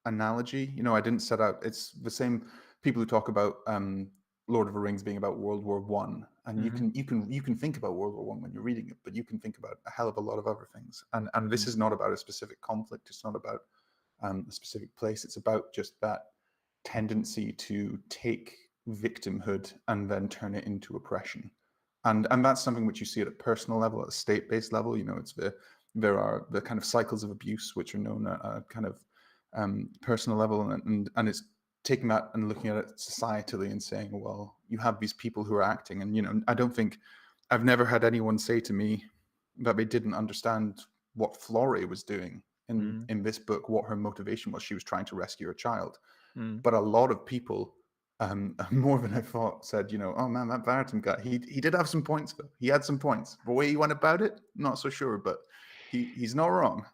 analogy. I didn't set out. It's the same people who talk about Lord of the Rings being about World War One, and Hmm. you can think about World War One when you're reading it, but you can think about a hell of a lot of other things. And this Hmm. is not about a specific conflict. It's not about a specific place. It's about just that tendency to take victimhood and then turn it into oppression. And that's something which you see at a personal level, at a state-based level. It's there are the kind of cycles of abuse which are known at a kind of personal level, and it's taking that and looking at it societally and saying, well, you have these people who are acting, and I don't think I've never had anyone say to me that they didn't understand what Flore was doing Hmm. in this book, what her motivation was. She was trying to rescue her child, Hmm. but a lot of people, more than I thought, said, oh man, that Varitan guy, he did have some points though. He had some points. The way he went about it, not so sure, but he's not wrong.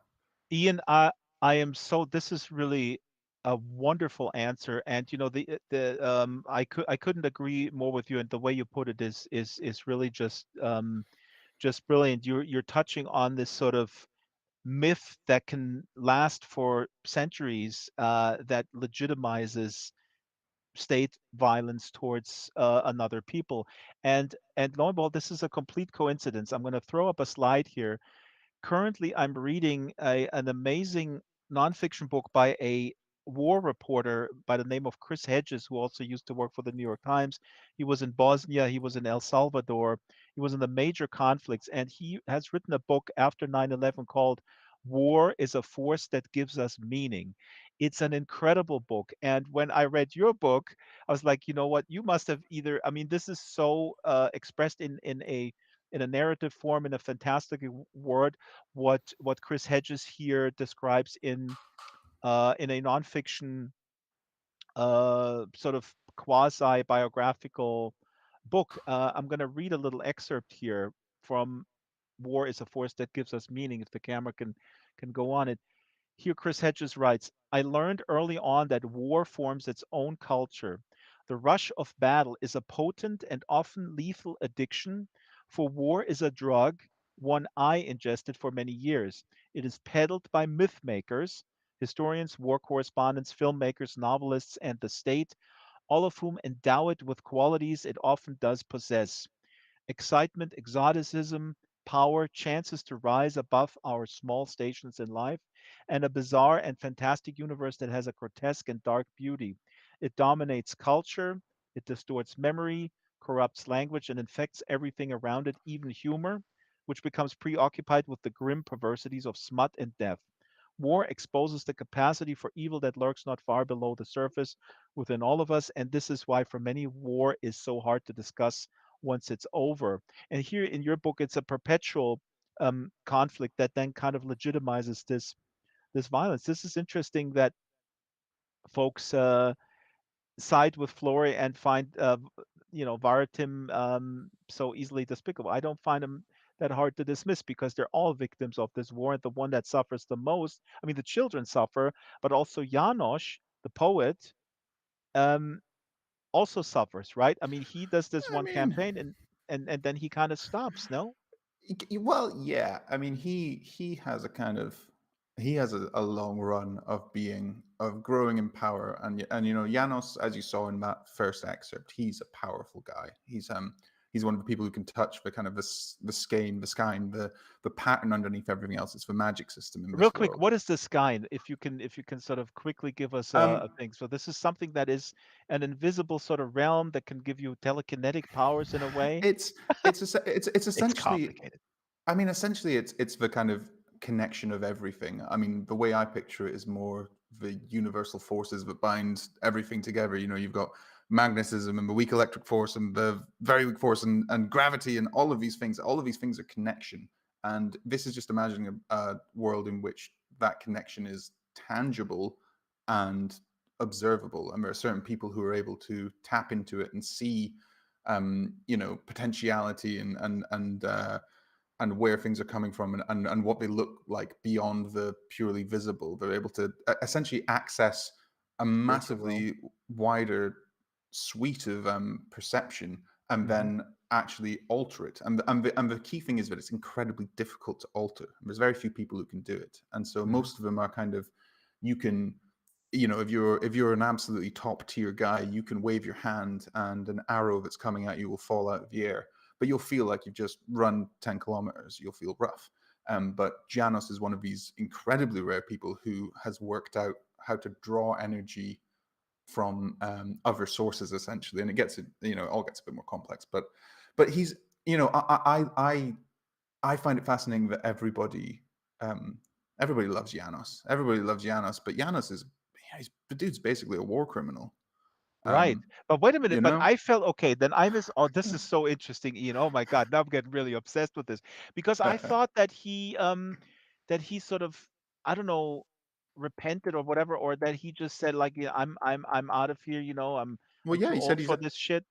Ian, I am so. This is really a wonderful answer, and the I couldn't agree more with you. And the way you put it is really just brilliant. You're touching on this sort of myth that can last for centuries, that legitimizes state violence towards another people. And lo and behold, this is a complete coincidence. I'm going to throw up a slide here. Currently, I'm reading an amazing nonfiction book by a war reporter by the name of Chris Hedges, who also used to work for the New York Times. He was in Bosnia, he was in El Salvador, he was in the major conflicts, and he has written a book after 9/11 called War is a Force That Gives Us Meaning. It's an incredible book. And when I read your book, I was like, you know what? You must have either, I mean, this is so expressed in a narrative form, in a fantastic word, what Chris Hedges here describes in a nonfiction sort of quasi biographical book. I'm going to read a little excerpt here from War is a Force That Gives Us Meaning, if the camera can go on it. Here, Chris Hedges writes, I learned early on that war forms its own culture. The rush of battle is a potent and often lethal addiction, for war is a drug, one I ingested for many years. It is peddled by myth makers, historians, war correspondents, filmmakers, novelists, and the state, all of whom endow it with qualities it often does possess: excitement, exoticism, power, chances to rise above our small stations in life, and a bizarre and fantastic universe that has a grotesque and dark beauty. It dominates culture, it distorts memory, corrupts language, and infects everything around it, even humor, which becomes preoccupied with the grim perversities of smut and death. war exposes the capacity for evil that lurks not far below the surface within all of us. And this is why, for many, war is so hard to discuss once it's over. And here in your book, it's a perpetual conflict that then kind of legitimizes this violence. This is interesting that folks side with Flory and find Varatim so easily despicable. I don't find him that hard to dismiss because they're all victims of this war. And the one that suffers the most, I mean, the children suffer, but also Janosch, the poet, um, also suffers, right? I mean, he does this I one mean, campaign and then he kind of stops. No, well, yeah. I mean, he has a kind of he has a long run of being of growing in power, and you know, Janos, as you saw in that first excerpt, he's a powerful guy. He's one of the people who can touch the kind of the skein, the pattern underneath everything else. It's the magic system in real this quick, world. what is this guy? If you can sort of quickly give us a Um, thing. So this is something that is an invisible sort of realm that can give you telekinetic powers in a way. it's it's It's essentially complicated. I mean, essentially, it's the kind of connection of everything. I mean, the way I picture it is more the universal forces that bind everything together. You know, you've got magnetism and the weak electric force and the very weak force and gravity and all of these things. All of these things are connection. And this is just imagining a world in which that connection is tangible and observable. And there are certain people who are able to tap into it and see, potentiality and where things are coming from and what they look like beyond the purely visible. They're able to essentially access a Spiritual realm. massively wider suite of perception and Hmm. then actually alter it. And the key thing is that it's incredibly difficult to alter. There's very few people who can do it. And so Hmm. most of them are kind of, you can, if you're an absolutely top tier guy, you can wave your hand and an arrow that's coming at you will fall out of the air, but you'll feel like you've just run 10 kilometers. You'll feel rough. But Janos is one of these incredibly rare people who has worked out how to draw energy from other sources, essentially, and it all gets a bit more complex. But he's, I find it fascinating that um, everybody loves Janos. Everybody loves Janos, but Janos is, yeah, the dude's basically a war criminal. Right. Um, But wait a minute. you But know, I felt okay. Then I was, oh, this is so interesting, Ian. Oh my God. Now I'm getting really obsessed with this because I thought that he sort of, I don't know, repented or whatever, or that he just said like, yeah, I'm out of here. I'm well, yeah, too he said old he's for this shit,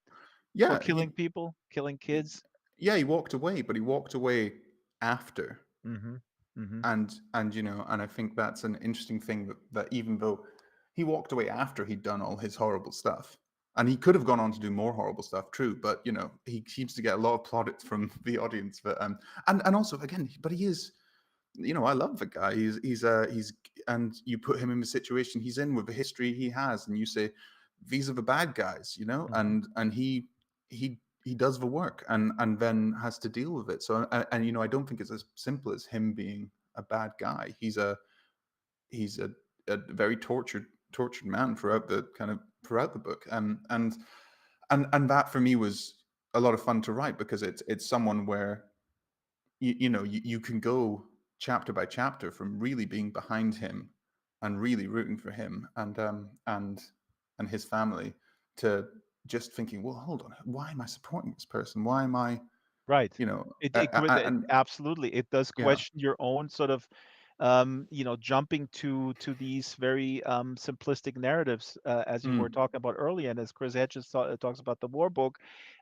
for yeah killing people, killing kids. yeah, he walked away, but he walked away after. Mm-hmm. Mm-hmm. And I think that's an interesting thing that even though he walked away after he'd done all his horrible stuff, and he could have gone on to do more horrible stuff, true, but he seems to get a lot of plaudits from the audience. But and also, again, but he is, I love the guy. He's and you put him in the situation he's in with the history he has, and you say these are the bad guys, Mm-hmm. and he does the work and then has to deal with it. So and I don't think it's as simple as him being a bad guy. He's a very tortured man throughout the book. And that for me was a lot of fun to write because it's someone where you can go chapter by chapter from really being behind him and really rooting for him and his family to just thinking, well, hold on, why am I supporting this person? Why am I, Right. you know, It and absolutely it does yeah, question your own sort of jumping to these very simplistic narratives as you were mm, talking about earlier, and as Chris Hedges talks about the war book,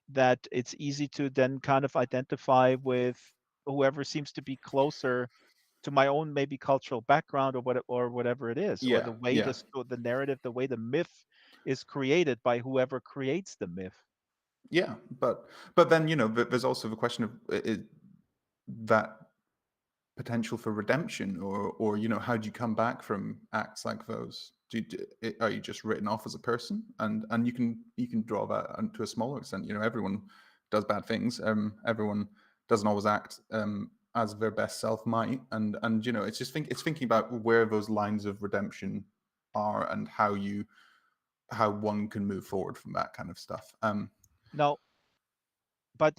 that it's easy to then kind of identify with whoever seems to be closer to my own maybe cultural background or whatever it is, or yeah, the way yeah, the narrative, the way the myth is created by whoever creates the myth. yeah. But then there's also the question of that potential for redemption, or how do you come back from acts like those? Are you just written off as a person? And you can draw that to a smaller extent. Everyone does bad things. Everyone doesn't always act as their best self might. And it's thinking about where those lines of redemption are and how one can move forward from that kind of stuff. Now, but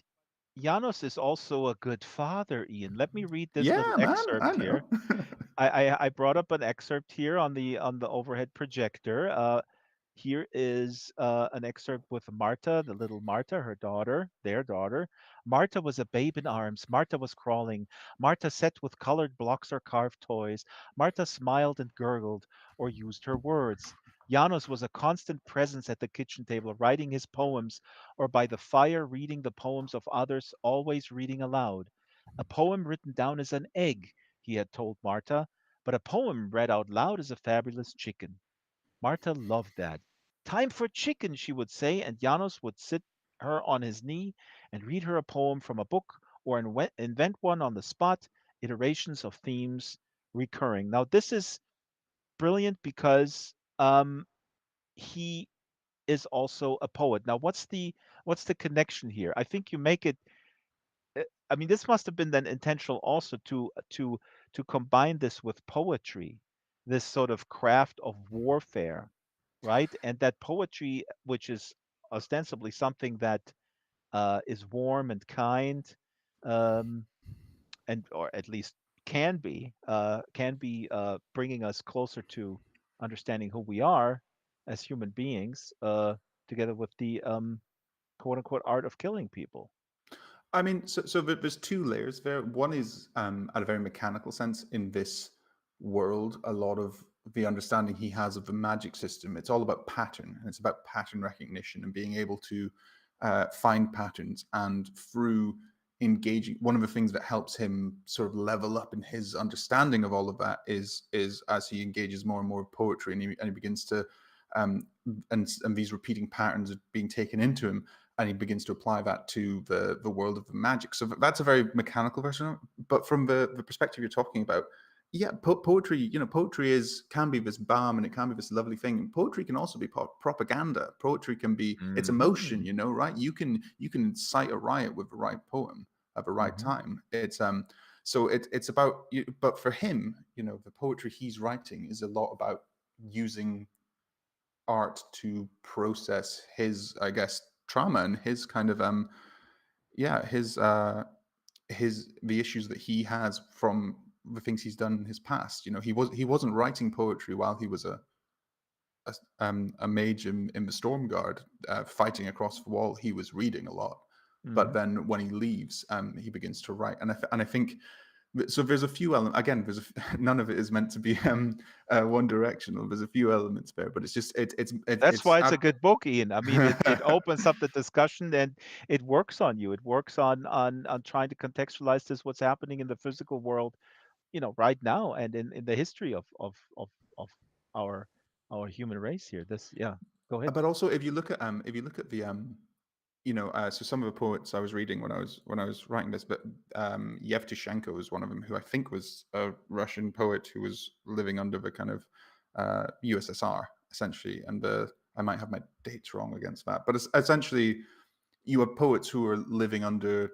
Janos is also a good father, Ian. Let me read this little Yeah, man, I excerpt here. know. I brought up an excerpt here on the overhead projector. Here is an excerpt with Marta, the little Marta, her daughter, their daughter. Marta was a babe in arms. Marta was crawling. Marta sat with colored blocks or carved toys. Marta smiled and gurgled or used her words. Janos was a constant presence at the kitchen table, writing his poems, or by the fire reading the poems of others, always reading aloud. A poem written down is an egg, he had told Marta, but a poem read out loud is a fabulous chicken. Marta loved that. Time for chicken, she would say, and Janos would sit her on his knee and read her a poem from a book or invent one on the spot, iterations of themes recurring. Now, this is brilliant because he is also a poet. Now, what's the connection here? I think you make it. I mean, this must have been then intentional also to combine this with poetry, this sort of craft of warfare, right? And that poetry, which is ostensibly something that is warm and kind, um, and or at least can be bringing us closer to understanding who we are as human beings, together with the quote unquote art of killing people. I mean, so there's two layers there. One is, at a very mechanical sense, in this world, a lot of the understanding he has of the magic system, it's all about pattern, and it's about pattern recognition and being able to find patterns. And through engaging, one of the things that helps him sort of level up in his understanding of all of that is as he engages more and more with poetry, and he begins to um, and these repeating patterns are being taken into him, and he begins to apply that to the world of the magic. So that's a very mechanical version of it. But from the perspective you're talking about, yeah, poetry, poetry is can be this balm, and it can be this lovely thing. And poetry can also be propaganda. Poetry can be, it's emotion, Hmm. right? You can incite a riot with the right poem at the right Hmm. time. So it's about but for him, the poetry he's writing is a lot about using art to process his, I guess, trauma and his kind of yeah, his the issues that he has from the things he's done in his past. He wasn't writing poetry while he was a mage in the storm guard, fighting across the wall. He was reading a lot, but Hmm. then when he leaves, he begins to write. And I think so. There's a few elements. Again, none of it is meant to be one directional. There's a few elements there, but it's just That's why it's a good book, Ian. I mean, it opens up the discussion and it works on you. It works on trying to contextualize this what's happening in the physical world, right now and in the history of our our human race here. This, yeah. Go ahead. But also, if you look at the so some of the poets I was reading when I was writing this, but Yevtushenko is one of them, who I think was a Russian poet who was living under the kind of USSR essentially, and I might have my dates wrong against that, but essentially you have poets who are living under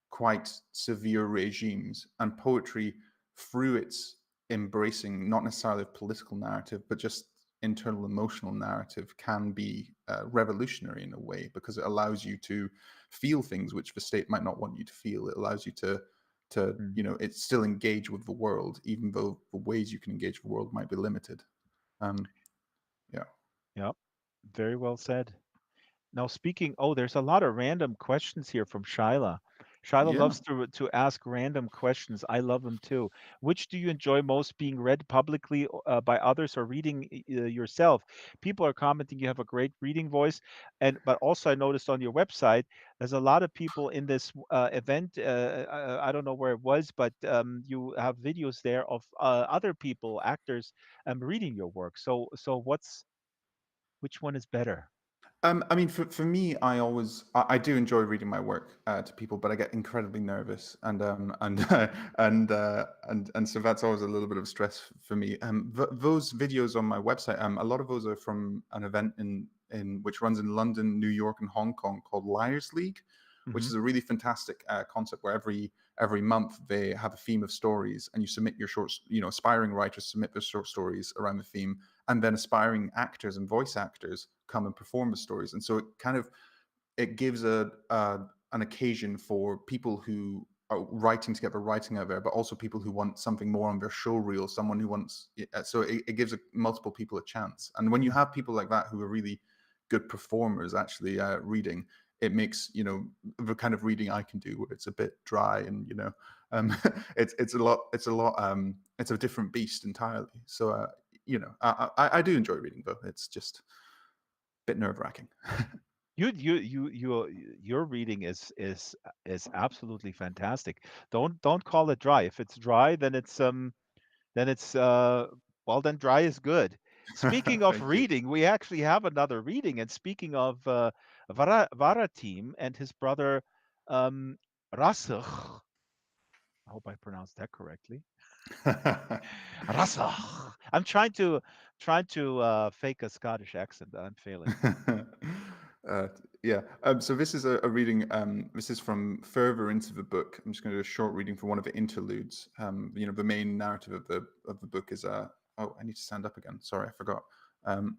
quite severe regimes, and poetry, through its embracing not necessarily of political narrative but just internal emotional narrative, can be revolutionary in a way, because it allows you to feel things which the state might not want you to feel. It allows you to Mm. it's still engage with the world, even though the ways you can engage with the world might be limited. um yeah. Yep. Very well said. Now, speaking, oh, there's a lot of random questions here from Shyla. Shyla Yeah. loves to ask random questions. I love them too. Which do you enjoy most, being read publicly by others or reading yourself? People are commenting you have a great reading voice, and but also I noticed on your website there's a lot of people in this event. I don't know where it was, but you have videos there of other people, actors, reading your work. So which one is better? I mean, for me, I do enjoy reading my work to people, but I get incredibly nervous, and so that's always a little bit of stress for me. Those videos on my website, a lot of those are from an event in which runs in London, New York, and Hong Kong, called Liars League, which Hmm. is a really fantastic concept where every month they have a theme of stories, and you submit your shorts. Aspiring writers submit their short stories around the theme, and then aspiring actors and voice actors come and perform the stories. And so it gives an occasion for people who writing to get the writing out there, but also people who want something more on their show reel, someone who wants, so it gives multiple people a chance. And when you have people like that who are really good performers actually reading, it makes, the kind of reading I can do where it's a bit dry and, um, it's a different beast entirely. So, I do enjoy reading though. It's just a bit nerve wracking. Your reading is absolutely fantastic. Don't call it dry. If it's dry, then it's well, then dry is good. Speaking of Thank you. reading, we actually have another reading. And speaking of Varatim and his brother um, Rasach, I hope I pronounced that correctly. Rasach. I'm trying to fake a Scottish accent. I'm failing. uh, yeah. So this is a reading. This is from further into the book. I'm just going to do a short reading from one of the interludes. The main narrative of the book is. Oh, I need to stand up again. Sorry, I forgot. Um,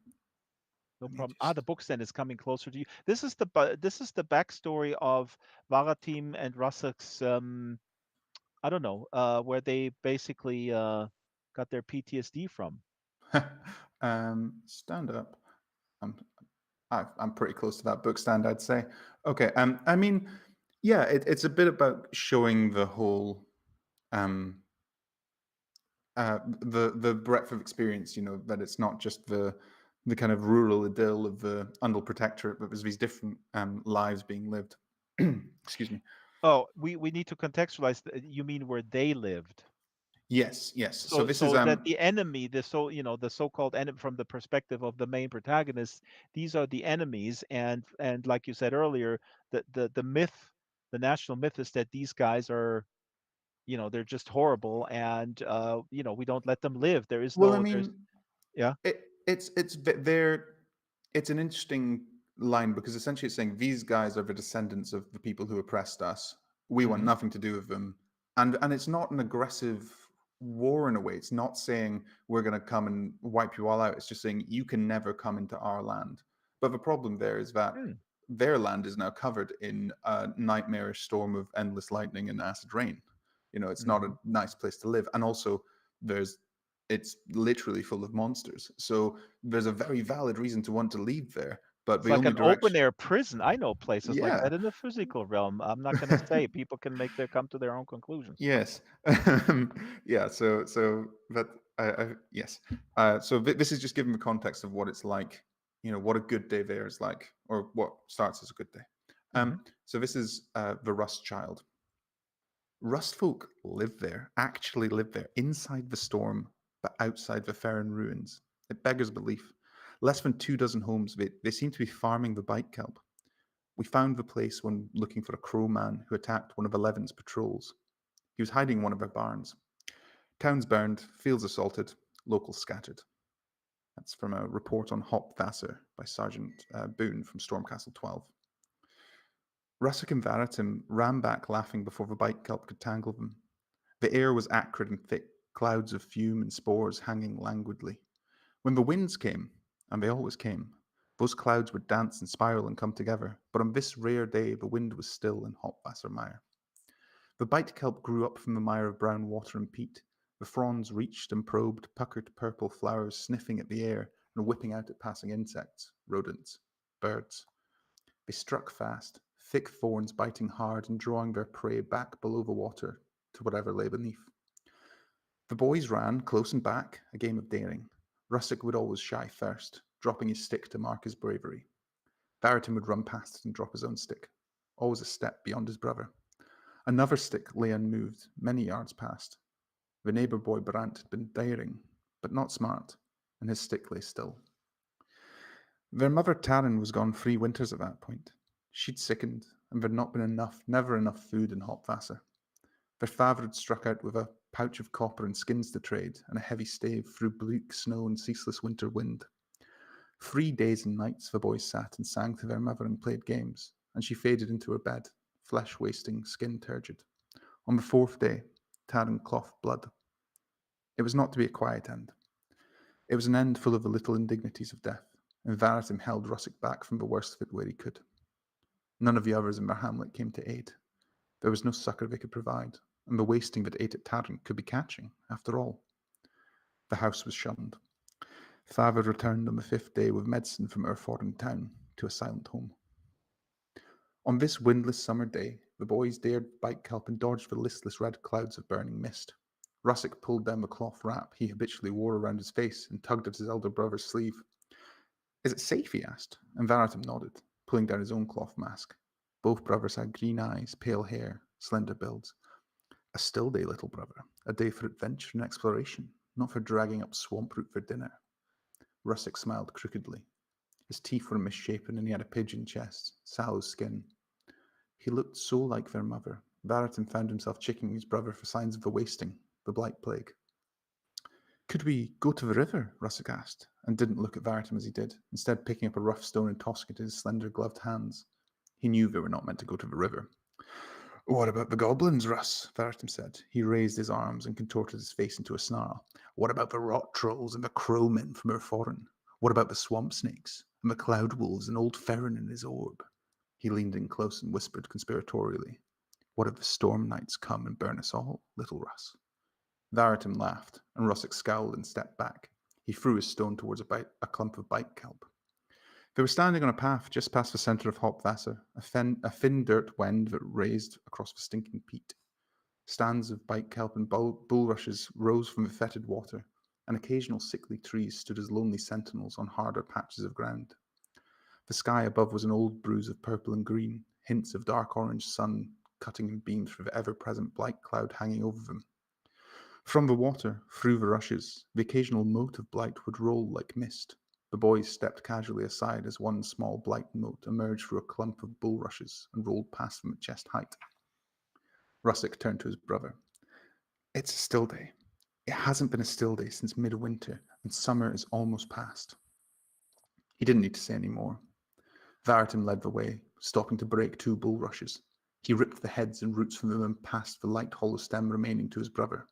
No Let me problem. The just. book stand is coming closer to you. This is the backstory of Varatim and Rasak's I don't know, where they basically got their PTSD from. Stand up. I'm I'm pretty close to that book stand, I'd say. Okay. I mean, yeah, it's a bit about showing the whole um the breadth of experience. That it's not just the kind of rural idyll of the Undul Protectorate, but there's these different lives being lived. Excuse me. Oh, we need to contextualize. You mean where they lived? Yes, yes. So So this is so that the enemy, the so-called enemy from the perspective of the main protagonists, these are the enemies, and like you said earlier, the myth, the national myth is that these guys are, they're just horrible, and we don't let them live. There is well, I no, there's mean, yeah. they're it's an interesting line because essentially it's saying these guys are the descendants of the people who oppressed us. We want Hmm. nothing to do with them, and it's not an aggressive war in a way. It's not saying we're going to come and wipe you all out. It's just saying you can never come into our land. But the problem there is that Hmm. their land is now covered in a nightmarish storm of endless lightning and acid rain. It's not a Hmm. nice place to live, and also there's it's literally full of monsters. So there's a very valid reason to want to leave there. But It's the like only an open direction, air prison. I know places like yeah, that in the physical realm. I'm not going to say. People can come to their own conclusions. yes, yeah. So that yes. So this is just giving the context of what it's like. What a good day there is like, or what starts as a good day. Hmm. So this is the Rust Child. Rust folk live there, actually live there, inside the storm, but outside the Ferran ruins. It beggars belief. Less than 2 dozen homes, they seem to be farming the bite kelp. We found the place when looking for a crow man who attacked one of Eleven's patrols. He was hiding in one of our barns. Towns burned, fields assaulted, locals scattered. That's from a report on Hopvasser by Sergeant Boone from Stormcastle 12. Russock and Varitim ran back laughing before the bite kelp could tangle them. The air was acrid and thick, clouds of fume and spores hanging languidly. When the winds came, and they always came, those clouds would dance and spiral and come together, but on this rare day the wind was still in Hopwassermeyer. The bite kelp grew up from the mire of brown water and peat. The fronds reached and probed puckered purple flowers, sniffing at the air and whipping out at passing insects, rodents, birds. They struck fast, thick thorns biting hard and drawing their prey back below the water to whatever lay beneath. The boys ran, close and back, a game of daring. Rustic would always shy first, dropping his stick to mark his bravery. Barrington would run past and drop his own stick, always a step beyond his brother. Another stick lay unmoved, many yards past. The neighbour boy Brant had been daring, but not smart, and his stick lay still. Their mother Taryn was gone 3 winters at that point. She'd sickened, and there'd not been enough, never enough food in Hopvasser. Their father had struck out with a pouch of copper and skins to trade, and a heavy stave through bleak snow and ceaseless winter wind. 3 days and nights the boys sat and sang to their mother and played games, and she faded into her bed, flesh wasting, skin turgid. On the fourth day, Taryn clothed blood. It was not to be a quiet end. It was an end full of the little indignities of death, and Varitim held Russick back from the worst of it where he could. None of the others in their hamlet came to aid. There was no succour they could provide, and the wasting that ate at Tarrant could be catching, after all. The house was shunned. Father returned on the fifth day with medicine from our foreign town to a silent home. On this windless summer day, the boys dared bite kelp and dodge the listless red clouds of burning mist. Russet pulled down the cloth wrap he habitually wore around his face and tugged at his elder brother's sleeve. Is it safe? He asked, and Varatim nodded, pulling down his own cloth mask. Both brothers had green eyes, pale hair, slender builds. A still day, little brother, a day for adventure and exploration, not for dragging up swamp root for dinner. Russet smiled crookedly. His teeth were misshapen and he had a pigeon chest, sallow skin. He looked so like their mother. Varatin found himself checking his brother for signs of the wasting, the blight plague. Could we go to the river? Russet asked, and didn't look at Varatim as he did, instead picking up a rough stone and tossing it in his slender gloved hands. He knew they were not meant to go to the river. What about the goblins, Russ? Varatim said. He raised his arms and contorted his face into a snarl. What about the rot trolls and the crowmen from Urforin? What about the swamp snakes and the cloud wolves and old Ferrin and his orb? He leaned in close and whispered conspiratorially. What if the storm knights come and burn us all, little Russ? Varatim laughed, and Russet scowled and stepped back. He threw his stone towards a clump of bite kelp. They were standing on a path just past the centre of Hopvasser, a thin dirt wend that raised across the stinking peat. Stands of bite kelp and bulrushes rose from the fetid water, and occasional sickly trees stood as lonely sentinels on harder patches of ground. The sky above was an old bruise of purple and green, hints of dark orange sun cutting and beamed through the ever-present blight cloud hanging over them. From the water, through the rushes, the occasional mote of blight would roll like mist. The boys stepped casually aside as one small blight mote emerged through a clump of bulrushes and rolled past them at chest height. Russet turned to his brother. It's a still day. It hasn't been a still day since midwinter, and summer is almost past. He didn't need to say any more. Varatim led the way, stopping to break two bulrushes. He ripped the heads and roots from them and passed the light hollow stem remaining to his brother.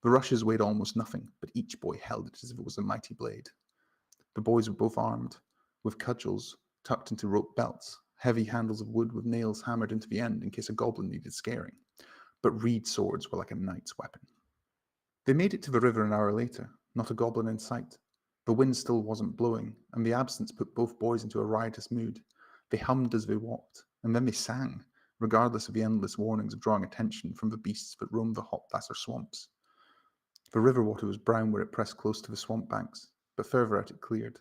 The rushes weighed almost nothing, but each boy held it as if it was a mighty blade. The boys were both armed, with cudgels tucked into rope belts, heavy handles of wood with nails hammered into the end in case a goblin needed scaring. But reed swords were like a knight's weapon. They made it to the river an hour later, not a goblin in sight. The wind still wasn't blowing, and the absence put both boys into a riotous mood. They hummed as they walked, and then they sang, regardless of the endless warnings of drawing attention from the beasts that roamed the Hopvasser swamps. The river water was brown where it pressed close to the swamp banks, but further out it cleared.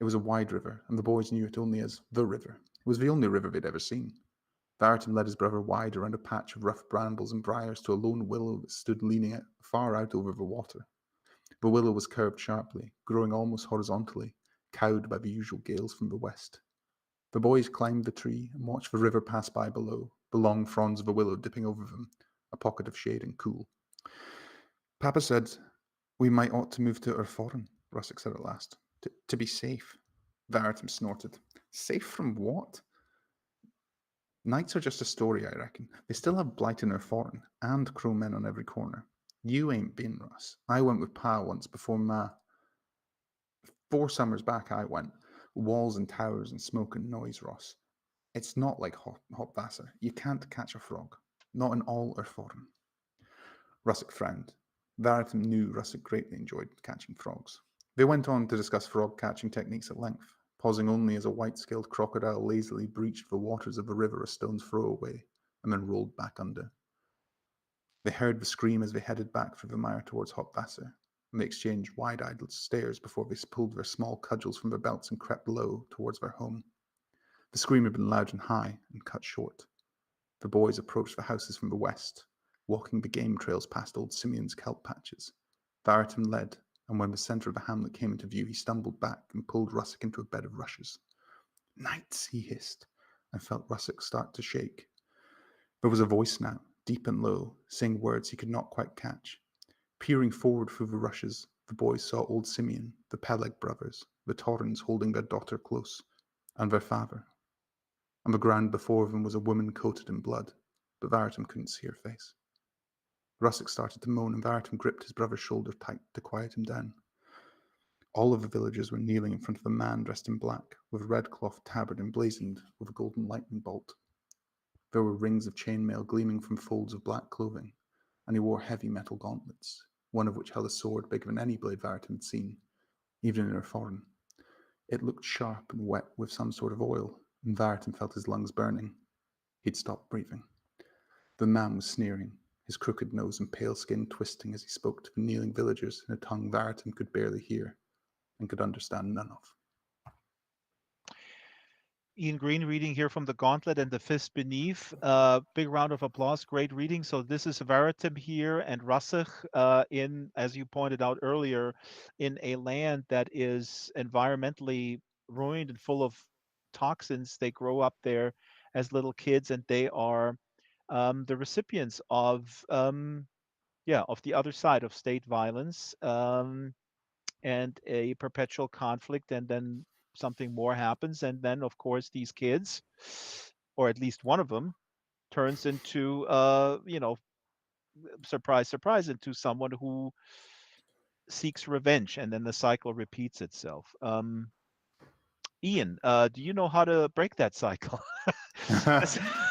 It was a wide river, and the boys knew it only as the river. It was the only river they'd ever seen. Varatim led his brother wide around a patch of rough brambles and briars to a lone willow that stood leaning far out over the water. The willow was curved sharply, growing almost horizontally, cowed by the usual gales from the west. The boys climbed the tree and watched the river pass by below, the long fronds of the willow dipping over them, a pocket of shade and cool. Papa said we might ought to move to Urforin, Russet said at last, to be safe. Varatim snorted. Safe from what? Nights are just a story, I reckon. They still have blight in Urforin, and crow men on every corner. You ain't been, Russ. I went with Pa once before Ma. 4 summers back I went. Walls and towers and smoke and noise, Ross. It's not like Hopvasser. You can't catch a frog. Not in all Urforin. Russet frowned. Varatim knew Russet greatly enjoyed catching frogs. They went on to discuss frog catching techniques at length, pausing only as a white-scaled crocodile lazily breached the waters of a river a stone's throw away, and then rolled back under. They heard the scream as they headed back through the mire towards Hopvasser, and they exchanged wide-eyed stares before they pulled their small cudgels from their belts and crept low towards their home. The scream had been loud and high, and cut short. The boys approached the houses from the west, walking the game trails past old Simeon's kelp patches. Varatim led, and when the centre of the hamlet came into view, he stumbled back and pulled Russet into a bed of rushes. Knights, he hissed, and felt Russet start to shake. There was a voice now, deep and low, saying words he could not quite catch. Peering forward through the rushes, the boys saw old Simeon, the Peleg brothers, the Torrens holding their daughter close, and their father. On the ground before them was a woman coated in blood, but Varatim couldn't see her face. Russet started to moan, and Varatim gripped his brother's shoulder tight to quiet him down. All of the villagers were kneeling in front of a man dressed in black, with a red cloth tabard emblazoned with a golden lightning bolt. There were rings of chainmail gleaming from folds of black clothing, and he wore heavy metal gauntlets, one of which held a sword bigger than any blade Varitan had seen, even in her foreign. It looked sharp and wet with some sort of oil, and Varitan felt his lungs burning. He'd stopped breathing. The man was sneering, his crooked nose and pale skin twisting as he spoke to the kneeling villagers in a tongue Varitan could barely hear and could understand none of. Ian Green reading here from The Gauntlet and the Fist Beneath. Big round of applause. Great reading. So this is Veritim here and Rassich in, as you pointed out earlier, in a land that is environmentally ruined and full of toxins. They grow up there as little kids, and they are the recipients of yeah, of the other side of state violence. And a perpetual conflict, and then something more happens, and then of course these kids, or at least one of them, turns into surprise surprise, into someone who seeks revenge, and then the cycle repeats itself. Ian, do you know how to break that cycle?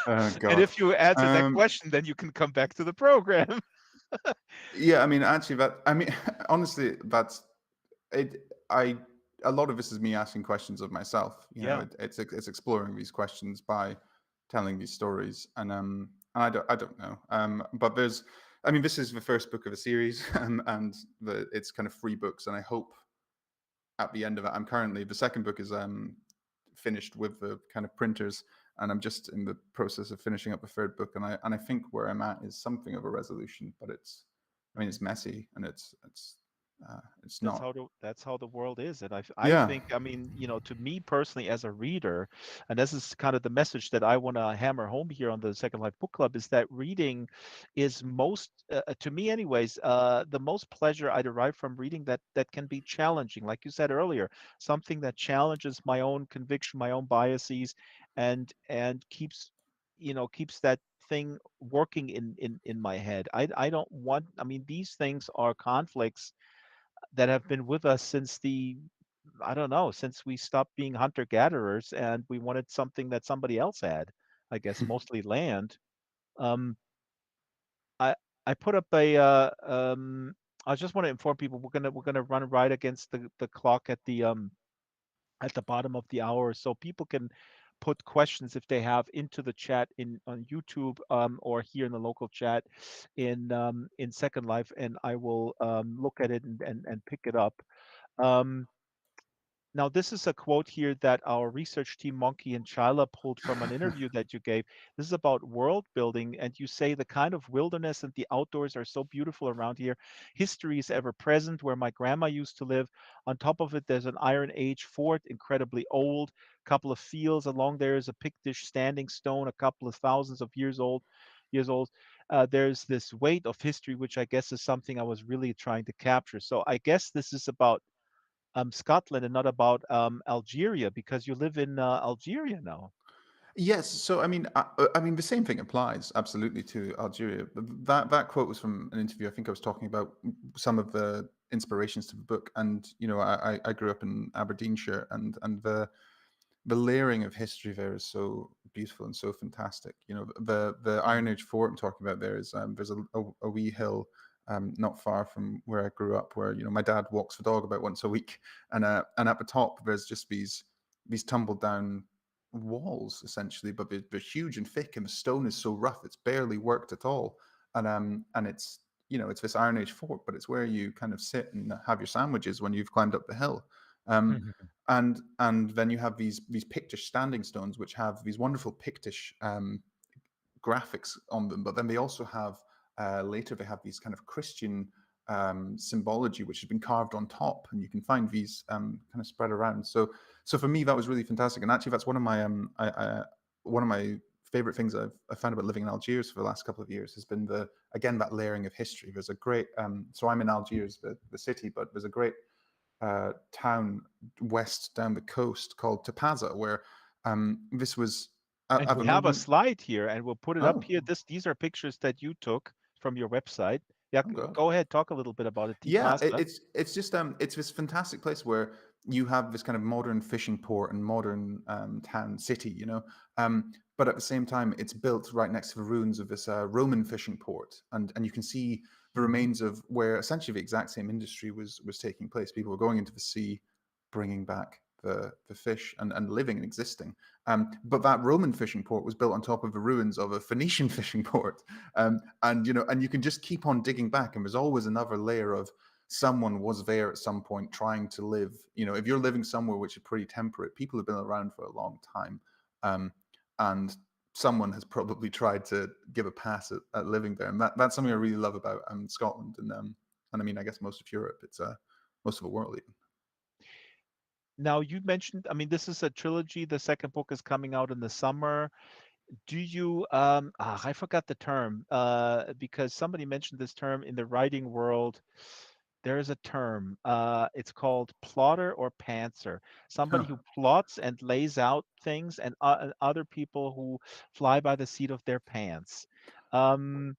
Oh And God. if you answer that Um, question, then you can come back to the program. yeah, I mean, actually, I mean, honestly, that's it. A lot of this is me asking questions of myself. You know, Yeah. it's exploring these questions by telling these stories, and I don't know. But there's, I mean, this is the first book of a series, and it's kind of three books, and I hope at the end of it, I'm currently the second book is finished with the kind of printers, and I'm just in the process of finishing up the third book, and I think where I'm at is something of a resolution, but it's, I mean, it's messy and it's not. That's how the world is. And I Yeah. think, I mean, to me personally as a reader, and this is kind of the message that I want to hammer home here on the Second Life Book Club, is that reading is most to me anyways, the most pleasure I derive from reading that can be challenging, like you said earlier, something that challenges my own conviction, my own biases, and keeps that thing working in my head. I don't want, I mean, these things are conflicts that have been with us since I don't know, since we stopped being hunter gatherers and we wanted something that somebody else had, I guess mostly land. Um, I I put up I just want to inform people we're gonna run right against the clock at the bottom of the hour, so people can put questions if they have into the chat in on YouTube, or here in the local chat in Second Life, and I will look at it and pick it up. Um, Now, this is a quote here that our research team, Monkey and Chila, pulled from an interview that you gave. This is about world building, and you say the kind of wilderness and the outdoors are so beautiful around here. History is ever present where my grandma used to live. On top of it, there's an Iron Age fort, incredibly old. A couple of fields along there is a Pictish standing stone, a couple of thousands of years old. Years old. There's this weight of history, which I guess is something I was really trying to capture. So I guess this is about Scotland and not about Algeria, because you live in Algeria now. Yes. So I mean, the same thing applies absolutely to Algeria. That quote was from an interview. I think I was talking about some of the inspirations to the book, and you know, I grew up in Aberdeenshire, and the layering of history there is so beautiful and so fantastic. You know, the Iron Mhm. Age fort I'm talking about there is there's a wee hill not far from where I grew up, where you know my dad walks the dog about once a week, and at the top there's just these tumbled down walls essentially, but they're huge and thick, and the stone is so rough it's barely worked at all, and it's, you know, it's this Iron Age fort, but it's where you kind of sit and have your sandwiches when you've climbed up the hill. Um, and then you have these Pictish standing stones, which have these wonderful Pictish graphics on them, but then they also have later they have these kind of Christian symbology which has been carved on top, and you can find these kind of spread around. So for me that was really fantastic, and actually that's one of my favorite things I found about living in Algiers for the last couple of years has been the, again, that layering of history. There's a great so I'm in Algiers, the city, but there's a great town west down the coast called Tapaza, where this was And at we the have a moment. slide here, and we'll put it up Oh, here. These are pictures that you took from your website. Yeah, oh God. go ahead, talk a little bit about it. Yeah, Tipasa. it's just it's this fantastic place where you have this kind of modern fishing port and modern town city, but at the same time, it's built right next to the ruins of this Roman fishing port, and you can see the remains of where essentially the exact same industry was taking place. People were going into the sea, bringing back the fish and living and existing. But that Roman fishing port was built on top of the ruins of a Phoenician fishing port, and you can just keep on digging back, and there's always another layer of someone was there at some point trying to live. If you're living somewhere which is pretty temperate, people have been around for a long time, um, and someone has probably tried to give a pass at living there, and that's something I really love about Scotland, and I mean, I guess most of Europe. It's most of the world even. Now, you mentioned, I mean, this is a trilogy. The second book is coming out in the summer. Do you, I forgot the term, because somebody mentioned this term in the writing world. There is a term. It's called plotter or pantser. Somebody who plots and lays out things, and other people who fly by the seat of their pants. Um,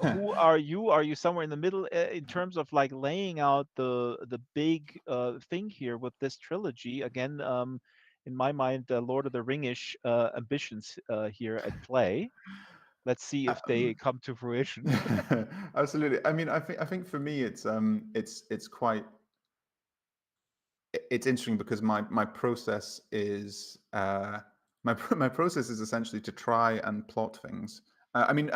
who are you? Are you somewhere in the middle, in terms of like laying out the big thing here with this trilogy? Again, in my mind, Lord of the Ringish ambitions here at play. Let's see if they um, come to fruition. Absolutely. I mean, I think for me, it's quite it's interesting because my process is my process is essentially to try and plot things. I mean,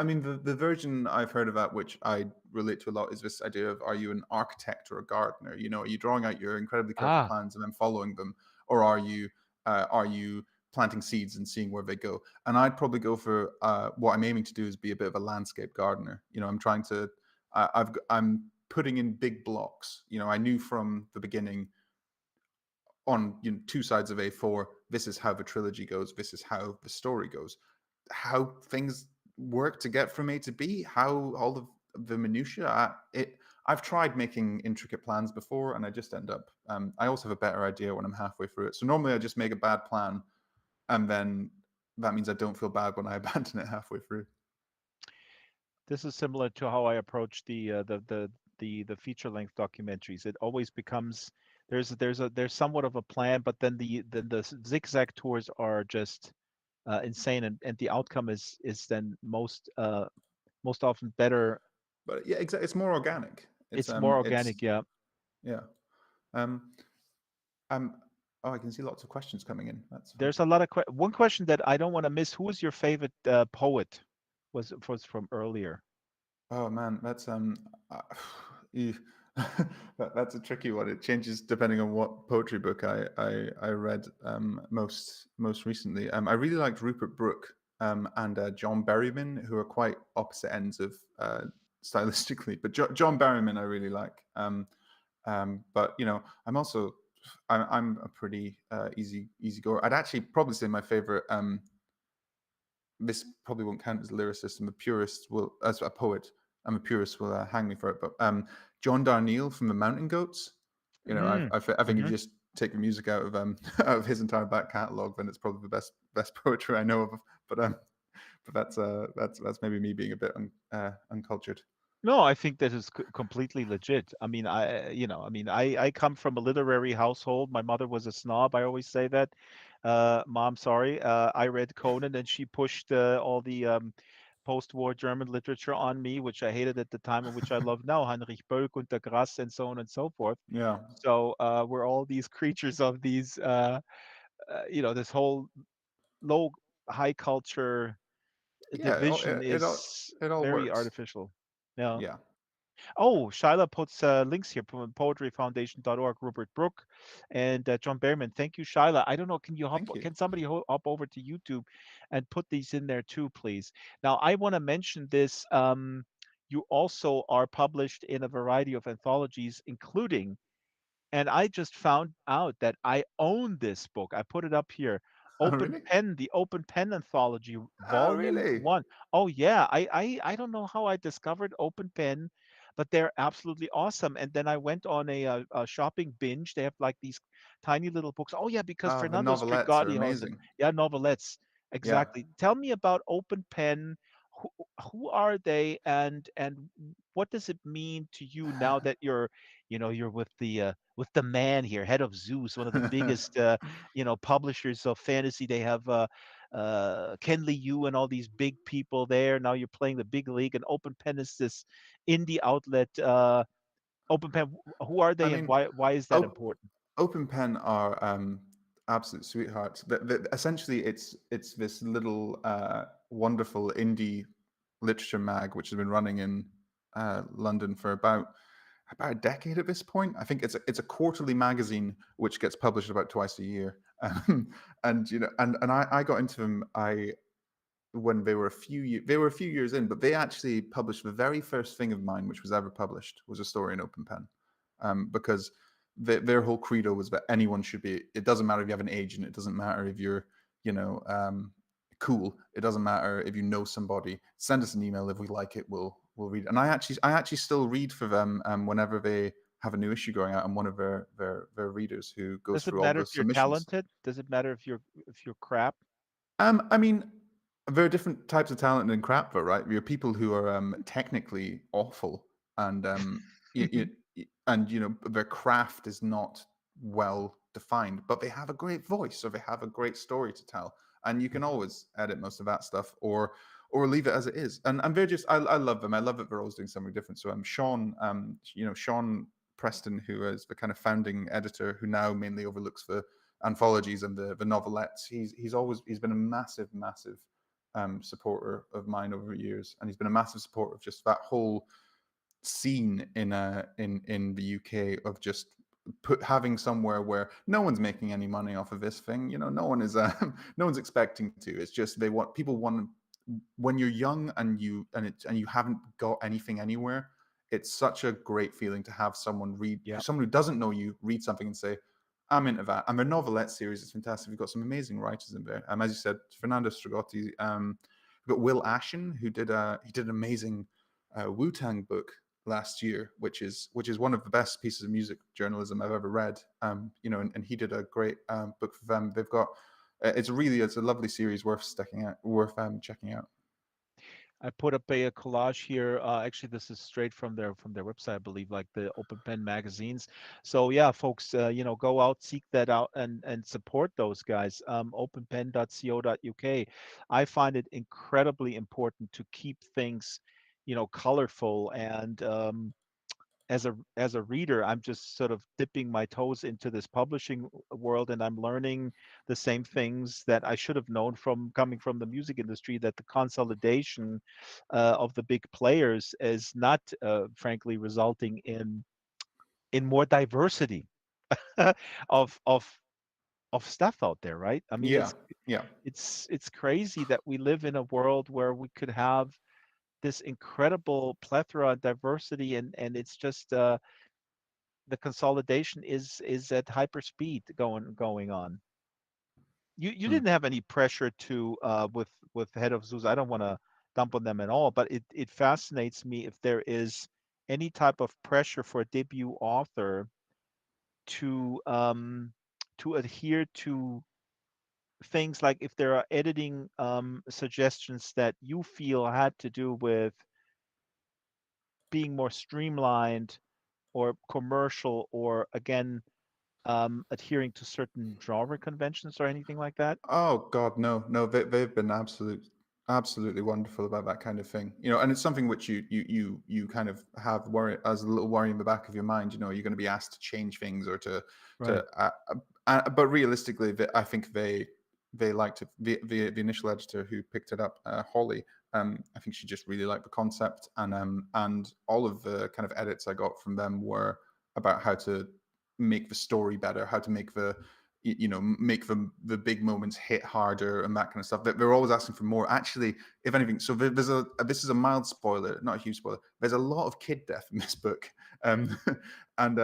the version I've heard of that, which I relate to a lot, is this idea of, are you an architect or a gardener? Are you drawing out your incredibly careful Ah, plans and then following them, or are you planting seeds and seeing where they go? And I'd probably go for what I'm aiming to do is be a bit of a landscape gardener. I'm trying to I'm putting in big blocks. I knew from the beginning on two sides of A4, this is how the trilogy goes, this is how the story goes, how things work to get from A to B, how all of the minutia. I've tried making intricate plans before, and I just end up. I also have a better idea when I'm halfway through it. So normally I just make a bad plan, and then that means I don't feel bad when I abandon it halfway through. this is similar to how I approach the feature length documentaries. It always becomes, there's somewhat of a plan, but then the zigzag tours are just insane, and the outcome is then most often better. But yeah, exactly. It's more organic. It's more It's organic, yeah. yeah. Um, um. Oh, I can see lots of questions coming in. That's There's a lot of one question that I don't want to miss. Who is your favorite poet? Was from earlier. Oh man, that's uh, ew. That's a tricky one. It changes depending on what poetry book I read most recently. I really liked Rupert Brooke and John Berryman, who are quite opposite ends of stylistically. But John Berryman I really like. But I'm a pretty easy goer. I'd actually probably say my favorite. This probably won't count as a lyricist. I'm a purist. Will as a poet, I'm a purist. Will hang me for it. But John Darnielle from the Mountain Goats. Mm. I think if you Hmm. just take the music out of out of his entire back catalogue, then it's probably the best poetry I know of. But that's maybe me being a bit uncultured. No, I think that is completely legit. I mean, I come from a literary household. My mother was a snob. I always say that. Mom, sorry. I read Conan, and she pushed all the post-war German literature on me, which I hated at the time and which I love now. Heinrich Böll, Günter Grass, and so on and so forth. Yeah, So we're all these creatures of these, this whole low high culture yeah. division is It all very works. artificial. Yeah. Yeah. Oh, Shyla puts links here from poetryfoundation.org, Rupert Brooke and John Behrman. Thank you, Shyla. I don't know, Thank you. can somebody hop over to YouTube and put these in there too, please? Now, I want to mention this. You also are published in a variety of anthologies, including, and I just found out that I own this book. I put it up here. Oh Open really? Pen, the Open Pen Anthology, Oh Volume really? One. Oh yeah, I don't know how I discovered Open Pen, but they're absolutely awesome. And then I went on a shopping binge. They have like these tiny little books. Oh yeah, because Oh, the Fernando novelettes are Strigati has it. amazing. Yeah, novelettes. Yeah. Exactly. Tell me about Open Pen. Who are they, and what does it mean to you now that you're you're with the man here, head of Zeus, one of the biggest publishers of fantasy. They have Ken Liu and all these big people there. Now you're playing the big league, and Open Pen is this indie outlet. Open Pen, who are I they, and mean, why is that op- important? Open Pen are absolute sweethearts. Essentially, it's this little wonderful indie literature mag which has been running in London for about a decade at this point. I think it's a quarterly magazine which gets published about twice a year. And I got into them. I when they were a few years in, but they actually published the very first thing of mine which was ever published was a story in Open Pen, because their whole credo was that anyone should be. It doesn't matter if you have an agent. It doesn't matter if you're you know cool. It doesn't matter if you know somebody. Send us an email if we like it. We'll read it. And I actually still read for them whenever they have a new issue going out. I'm one of their readers who goes Does it through all matter the if you're submissions. talented? Does it matter if you're crap? I mean, there are different types of talent in crap, though, right? There are people who are technically awful, and their craft is not well defined, but they have a great voice or they have a great story to tell, and you can Mhm. always edit most of that stuff or leave it as it is. And they're just I love them. I love that they're always doing something different. So Sean Preston, who is the kind of founding editor, who now mainly overlooks the anthologies and the novelettes. He's been a massive supporter of mine over the years, and he's been a massive supporter of just that whole scene in the UK of just having somewhere where no one's making any money off of this thing. No one is no one's expecting to. It's just people want when you're young and you haven't got anything anywhere. It's such a great feeling to have Yeah. someone who doesn't know you read something and say, I'm into that. And the novelette series is fantastic. We've got some amazing writers in there. As you said, Fernando Strigoti. We've got Will Ashen, who did an amazing Wu Tang book last year, which is one of the best pieces of music journalism I've ever read. And he did a great book for them. They've got it's a lovely series worth sticking out, worth checking out. I put up a collage here. Actually, this is straight from their website, I believe, like the Open Pen magazines. So yeah, folks, go out, seek that out, and support those guys. Openpen.co.uk. I find it incredibly important to keep things, colorful and as a reader, I'm just sort of dipping my toes into this publishing world, and I'm learning the same things that I should have known from coming from the music industry. That the consolidation of the big players is not, frankly, resulting in more diversity of of of stuff out there, right? I mean, Yeah, it's yeah. it's it's crazy that we live in a world where we could have this incredible plethora of diversity, and it's just the consolidation is at hyper speed going on. You Hmm. didn't have any pressure to with head of Zeus. I don't want to dump on them at all, but it fascinates me if there is any type of pressure for a debut author to um to adhere to things like if there are editing suggestions that you feel had to do with being more streamlined or commercial or again adhering to certain genre conventions or anything like that? Oh God, no, no. They've been absolutely wonderful about that kind of thing. And it's something which you kind of have worry as a little worry in the back of your mind. You're going to be asked to change things or Right. but realistically, I think they liked it. The initial editor who picked it up, Holly. I think she just really liked the concept, and all of the kind of edits I got from them were about how to make the story better, how to make make the big moments hit harder and that kind of stuff. They're always asking for more. Actually, if anything, so this is a mild spoiler, not a huge spoiler. There's a lot of kid death in this book, um, and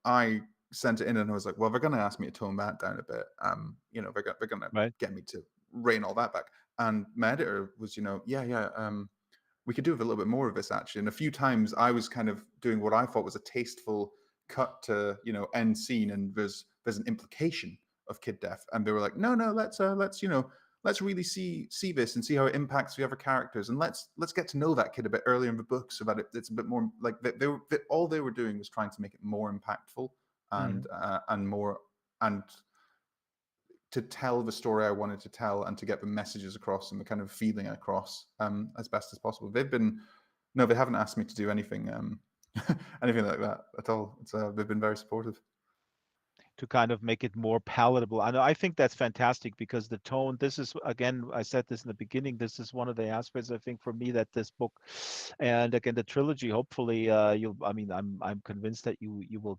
I sent it in and I was like, well, they're going to ask me to tone that down a bit. They're going to Right. get me to rein all that back. And my editor was, yeah. We could do with a little bit more of this actually. And a few times I was kind of doing what I thought was a tasteful cut to end scene, and there's an implication of kid death, and they were like, no, let's let's really see this and see how it impacts the other characters, and let's get to know that kid a bit earlier in the book so that it's a bit more like all they were doing was trying to make it more impactful Hmm. and more and to tell the story I wanted to tell and to get the messages across and the kind of feeling across as best as possible. They've been no, they haven't asked me to do anything anything like that at all. They've been very supportive. To kind of make it more palatable. I know I think that's fantastic because the tone, this is again, I said this in the beginning, this is one of the aspects I think for me that this book and again the trilogy, hopefully you'll I mean I'm convinced that you will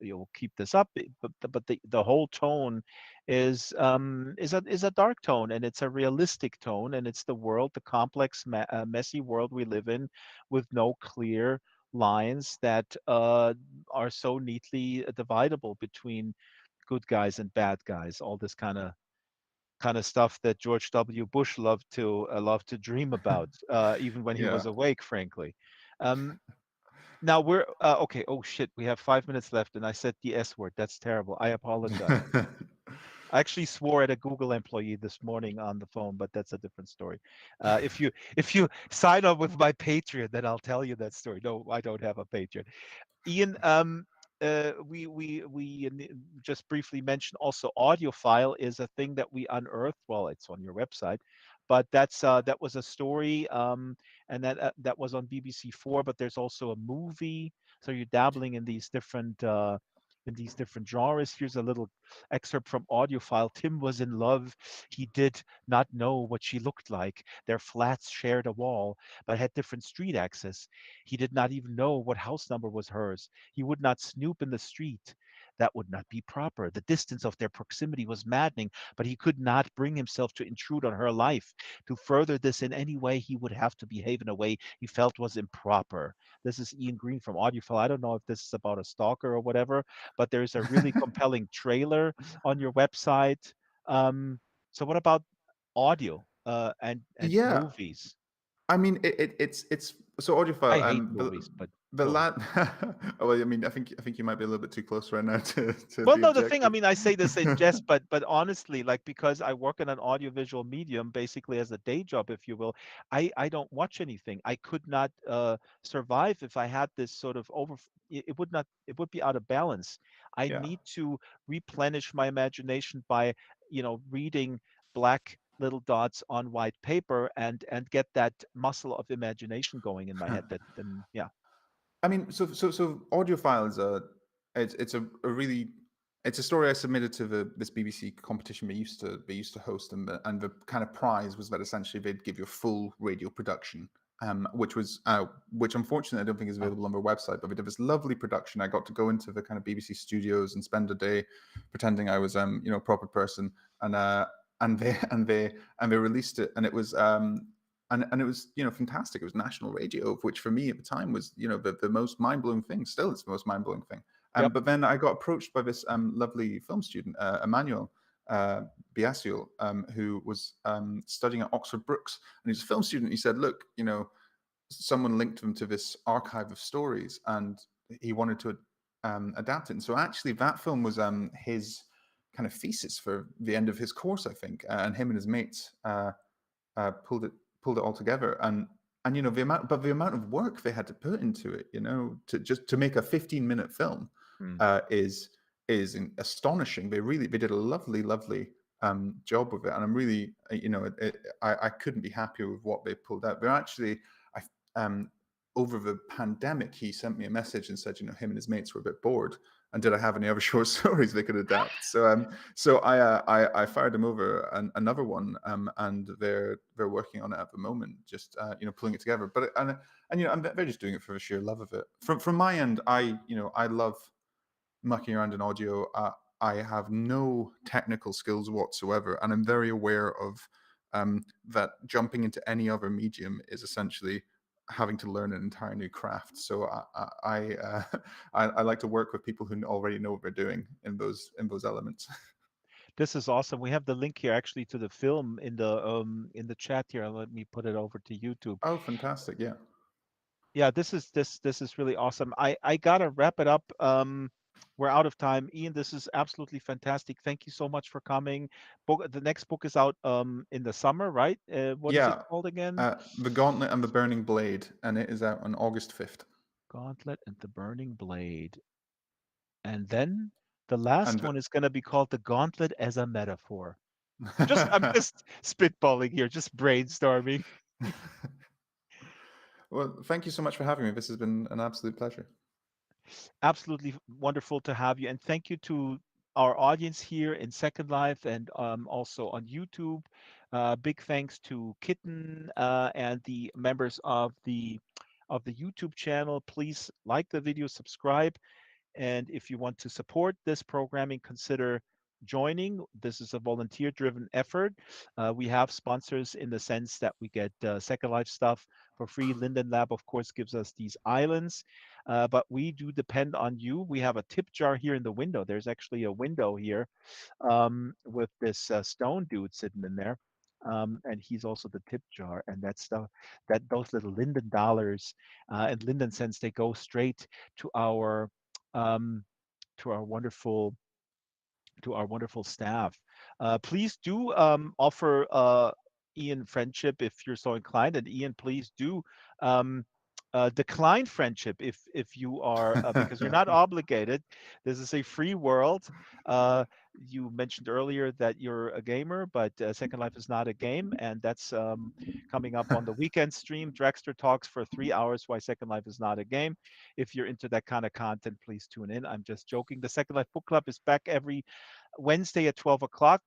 you'll keep this up, but the whole tone is a dark tone, and it's a realistic tone, and it's the world, the complex messy world we live in with no clear lines that are so neatly dividable between good guys and bad guys. All this kind of stuff that George W. Bush loved to dream about, even when he Yeah. was awake, frankly. Um, Now we're okay. Oh shit, we have 5 minutes left, and I said the S word. That's terrible. I apologize. I actually swore at a Google employee this morning on the phone, but that's a different story. If you sign up with my Patreon, then I'll tell you that story. No, I don't have a Patreon. Ian, we just briefly mentioned also audiophile is a thing that we unearthed. Well, it's on your website, but that was a story, and that was on BBC Four. But there's also a movie, so you're dabbling in these different genres. Here's a little excerpt from audiophile. Tim was in love. He did not know what she looked like. Their flats shared a wall, but had different street access. He did not even know what house number was hers. He would not snoop in the street. That would not be proper. The distance of their proximity was maddening, but he could not bring himself to intrude on her life. To further this in any way, he would have to behave in a way he felt was improper. This is Ian Green from Audiophile. I don't know if this is about a stalker or whatever, but there's a really compelling trailer on your website. So what about audio and Yeah. movies? I mean, it's so audiophile. I hate movies, but The go ahead. lad. Oh, well, I mean, I think you might be a little bit too close right now to Well, be no, the thing, I objective. mean, I say this in jest, but honestly, like because I work in an audiovisual medium, basically as a day job, if you will, I don't watch anything. I could not survive if I had this sort of it would not, it would be out of balance. I Yeah. need to replenish my imagination by, reading black little dots on white paper and get that muscle of imagination going in my head. That then, yeah, I mean, so audiophile is it's a really it's a story I submitted to this BBC competition they used to host, and the kind of prize was that essentially they'd give you a full radio production, which unfortunately I don't think is wow, available on their website. But they did this lovely production. I got to go into the kind of BBC studios and spend a day pretending I was a proper person, and and they released it, and it was and it was fantastic. It was national radio, which for me at the time was the most mind blowing thing. Still, it's the most mind blowing thing. yep, But then I got approached by this lovely film student, Emmanuel Biasiel, who was studying at Oxford Brookes, and he's a film student. He said, "Look, someone linked him to this archive of stories, and he wanted to adapt it." And so actually, that film was his kind of thesis for the end of his course, I think, and him and his mates pulled it all together, and the amount of work they had to put into it, to make a 15-minute film mm, is astonishing. They did a lovely job with it, and I'm really I couldn't be happier with what they pulled out. They're actually I over the pandemic, he sent me a message and said, him and his mates were a bit bored, and did I have any other short stories they could adapt? So I fired them over another one, and they're working on it at the moment, just pulling it together. But and they're just doing it for the sheer love of it. From my end, I love mucking around in audio. I have no technical skills whatsoever, and I'm very aware of that jumping into any other medium is essentially having to learn an entire new craft. So I like to work with people who already know what they're doing in those elements. this is awesome. We have the link here actually to the film in the chat here. Let me put it over to YouTube. Oh, fantastic! Yeah. Yeah, this is really awesome. I gotta wrap it up. We're out of time. Ian, this is absolutely fantastic. Thank you so much for coming. The next book is out in the summer, right? What is it Yeah, called again? The Gauntlet and the Burning Blade, and it is out on August 5th. Gauntlet and the Burning Blade. And then the last And one is going to be called The Gauntlet as a Metaphor. I'm just spitballing here, just brainstorming. well, thank you so much for having me. This has been an absolute pleasure. Absolutely wonderful to have you. And thank you to our audience here in Second Life and also on YouTube. Big thanks to Kitten and the members of the YouTube channel. Please like the video, subscribe, and if you want to support this programming, consider joining. This is a volunteer driven effort. We have sponsors in the sense that we get Second Life stuff for free. Linden Lab, of course, gives us these islands, but we do depend on you. We have a tip jar here in the window. There's actually a window here with this stone dude sitting in there. And he's also the tip jar, and that stuff, that those little Linden dollars and Linden cents, they go straight to um, to our wonderful staff. Please do offer Ian friendship if you're so inclined, and Ian, please do um, decline friendship if you are because you're not obligated. This is a free world. Uh, you mentioned earlier that you're a gamer, but Second Life is not a game, and that's coming up on the weekend stream. Draxtor talks for 3 hours why Second Life is not a game. If you're into that kind of content, please tune in. I'm just joking. The Second Life Book Club is back every Wednesday at 12 o'clock.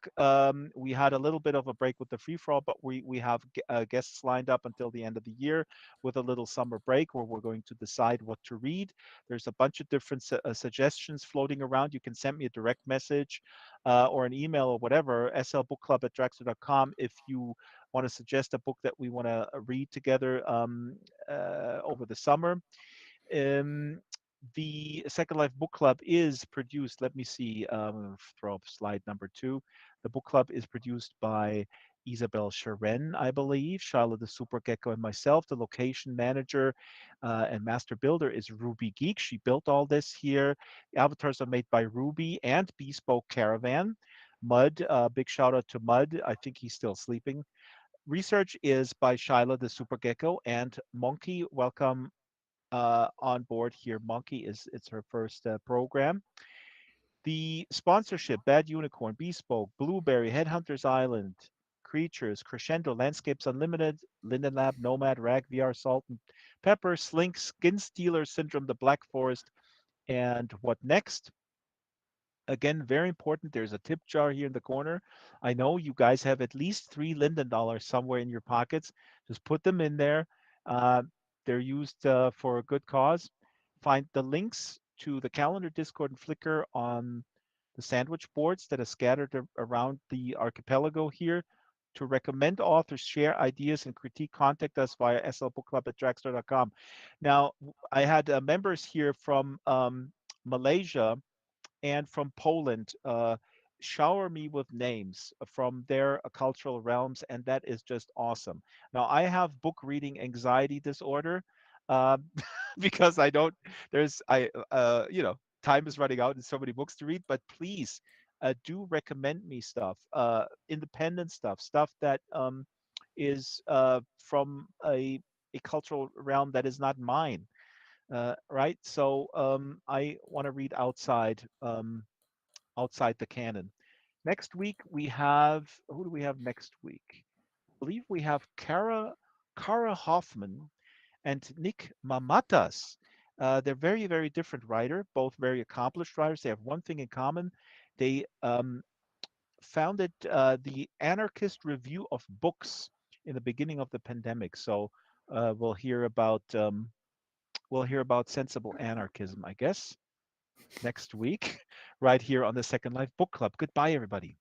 We had a little bit of a break with the free for all, but we have guests lined up until the end of the year with a little summer break where we're going to decide what to read. There's a bunch of different suggestions floating around. You can send me a direct message or an email or whatever, slbookclub at draxter.com, if you want to suggest a book that we want to read together over the summer. Um, the Second Life Book Club is produced. Let me see. Throw up slide number 2. The book club is produced by Isabel Sharon, I believe, Charlotte the Super Gecko, and myself. The location manager and master builder is Ruby Geek. She built all this here. The avatars are made by Ruby and Bespoke Caravan. Mud, big shout out to Mud. I think he's still sleeping. Research is by Shyla the Super Gecko and Monkey. Welcome on board here. Monkey is it's her first program. The sponsorship: Bad Unicorn, Bespoke, Blueberry, Headhunters Island, Creatures, Crescendo, Landscapes Unlimited, Linden Lab, Nomad, Rag VR, Salt and Pepper, Slink, Skin Stealer Syndrome, The Black Forest, and What Next? Again, very important. There's a tip jar here in the corner. I know you guys have at least 3 Linden dollars somewhere in your pockets. Just put them in there. Uh, they're used for a good cause. Find the links to the calendar, Discord, and Flickr on the sandwich boards that are scattered around the archipelago here. To recommend authors, share ideas, and critique, contact us via slbookclub@draxter.com. Now, I had members here from Malaysia and from Poland shower me with names from their cultural realms, and that is just awesome. Now, I have book reading anxiety disorder uh, because I don't. Time is running out and so many books to read. But please do recommend me stuff, independent stuff, stuff that is from a cultural realm that is not mine, right? So I want to read outside the canon. Next week we have who do we have next week? I believe we have Kara Hoffman and Nick Mamatas. They're very different writer, both very accomplished writers. They have one thing in common: they founded the Anarchist Review of Books in the beginning of the pandemic. So uh, we'll hear about um, we'll hear about sensible anarchism, I guess, next week, right here on the Second Life Book Club. Goodbye, everybody.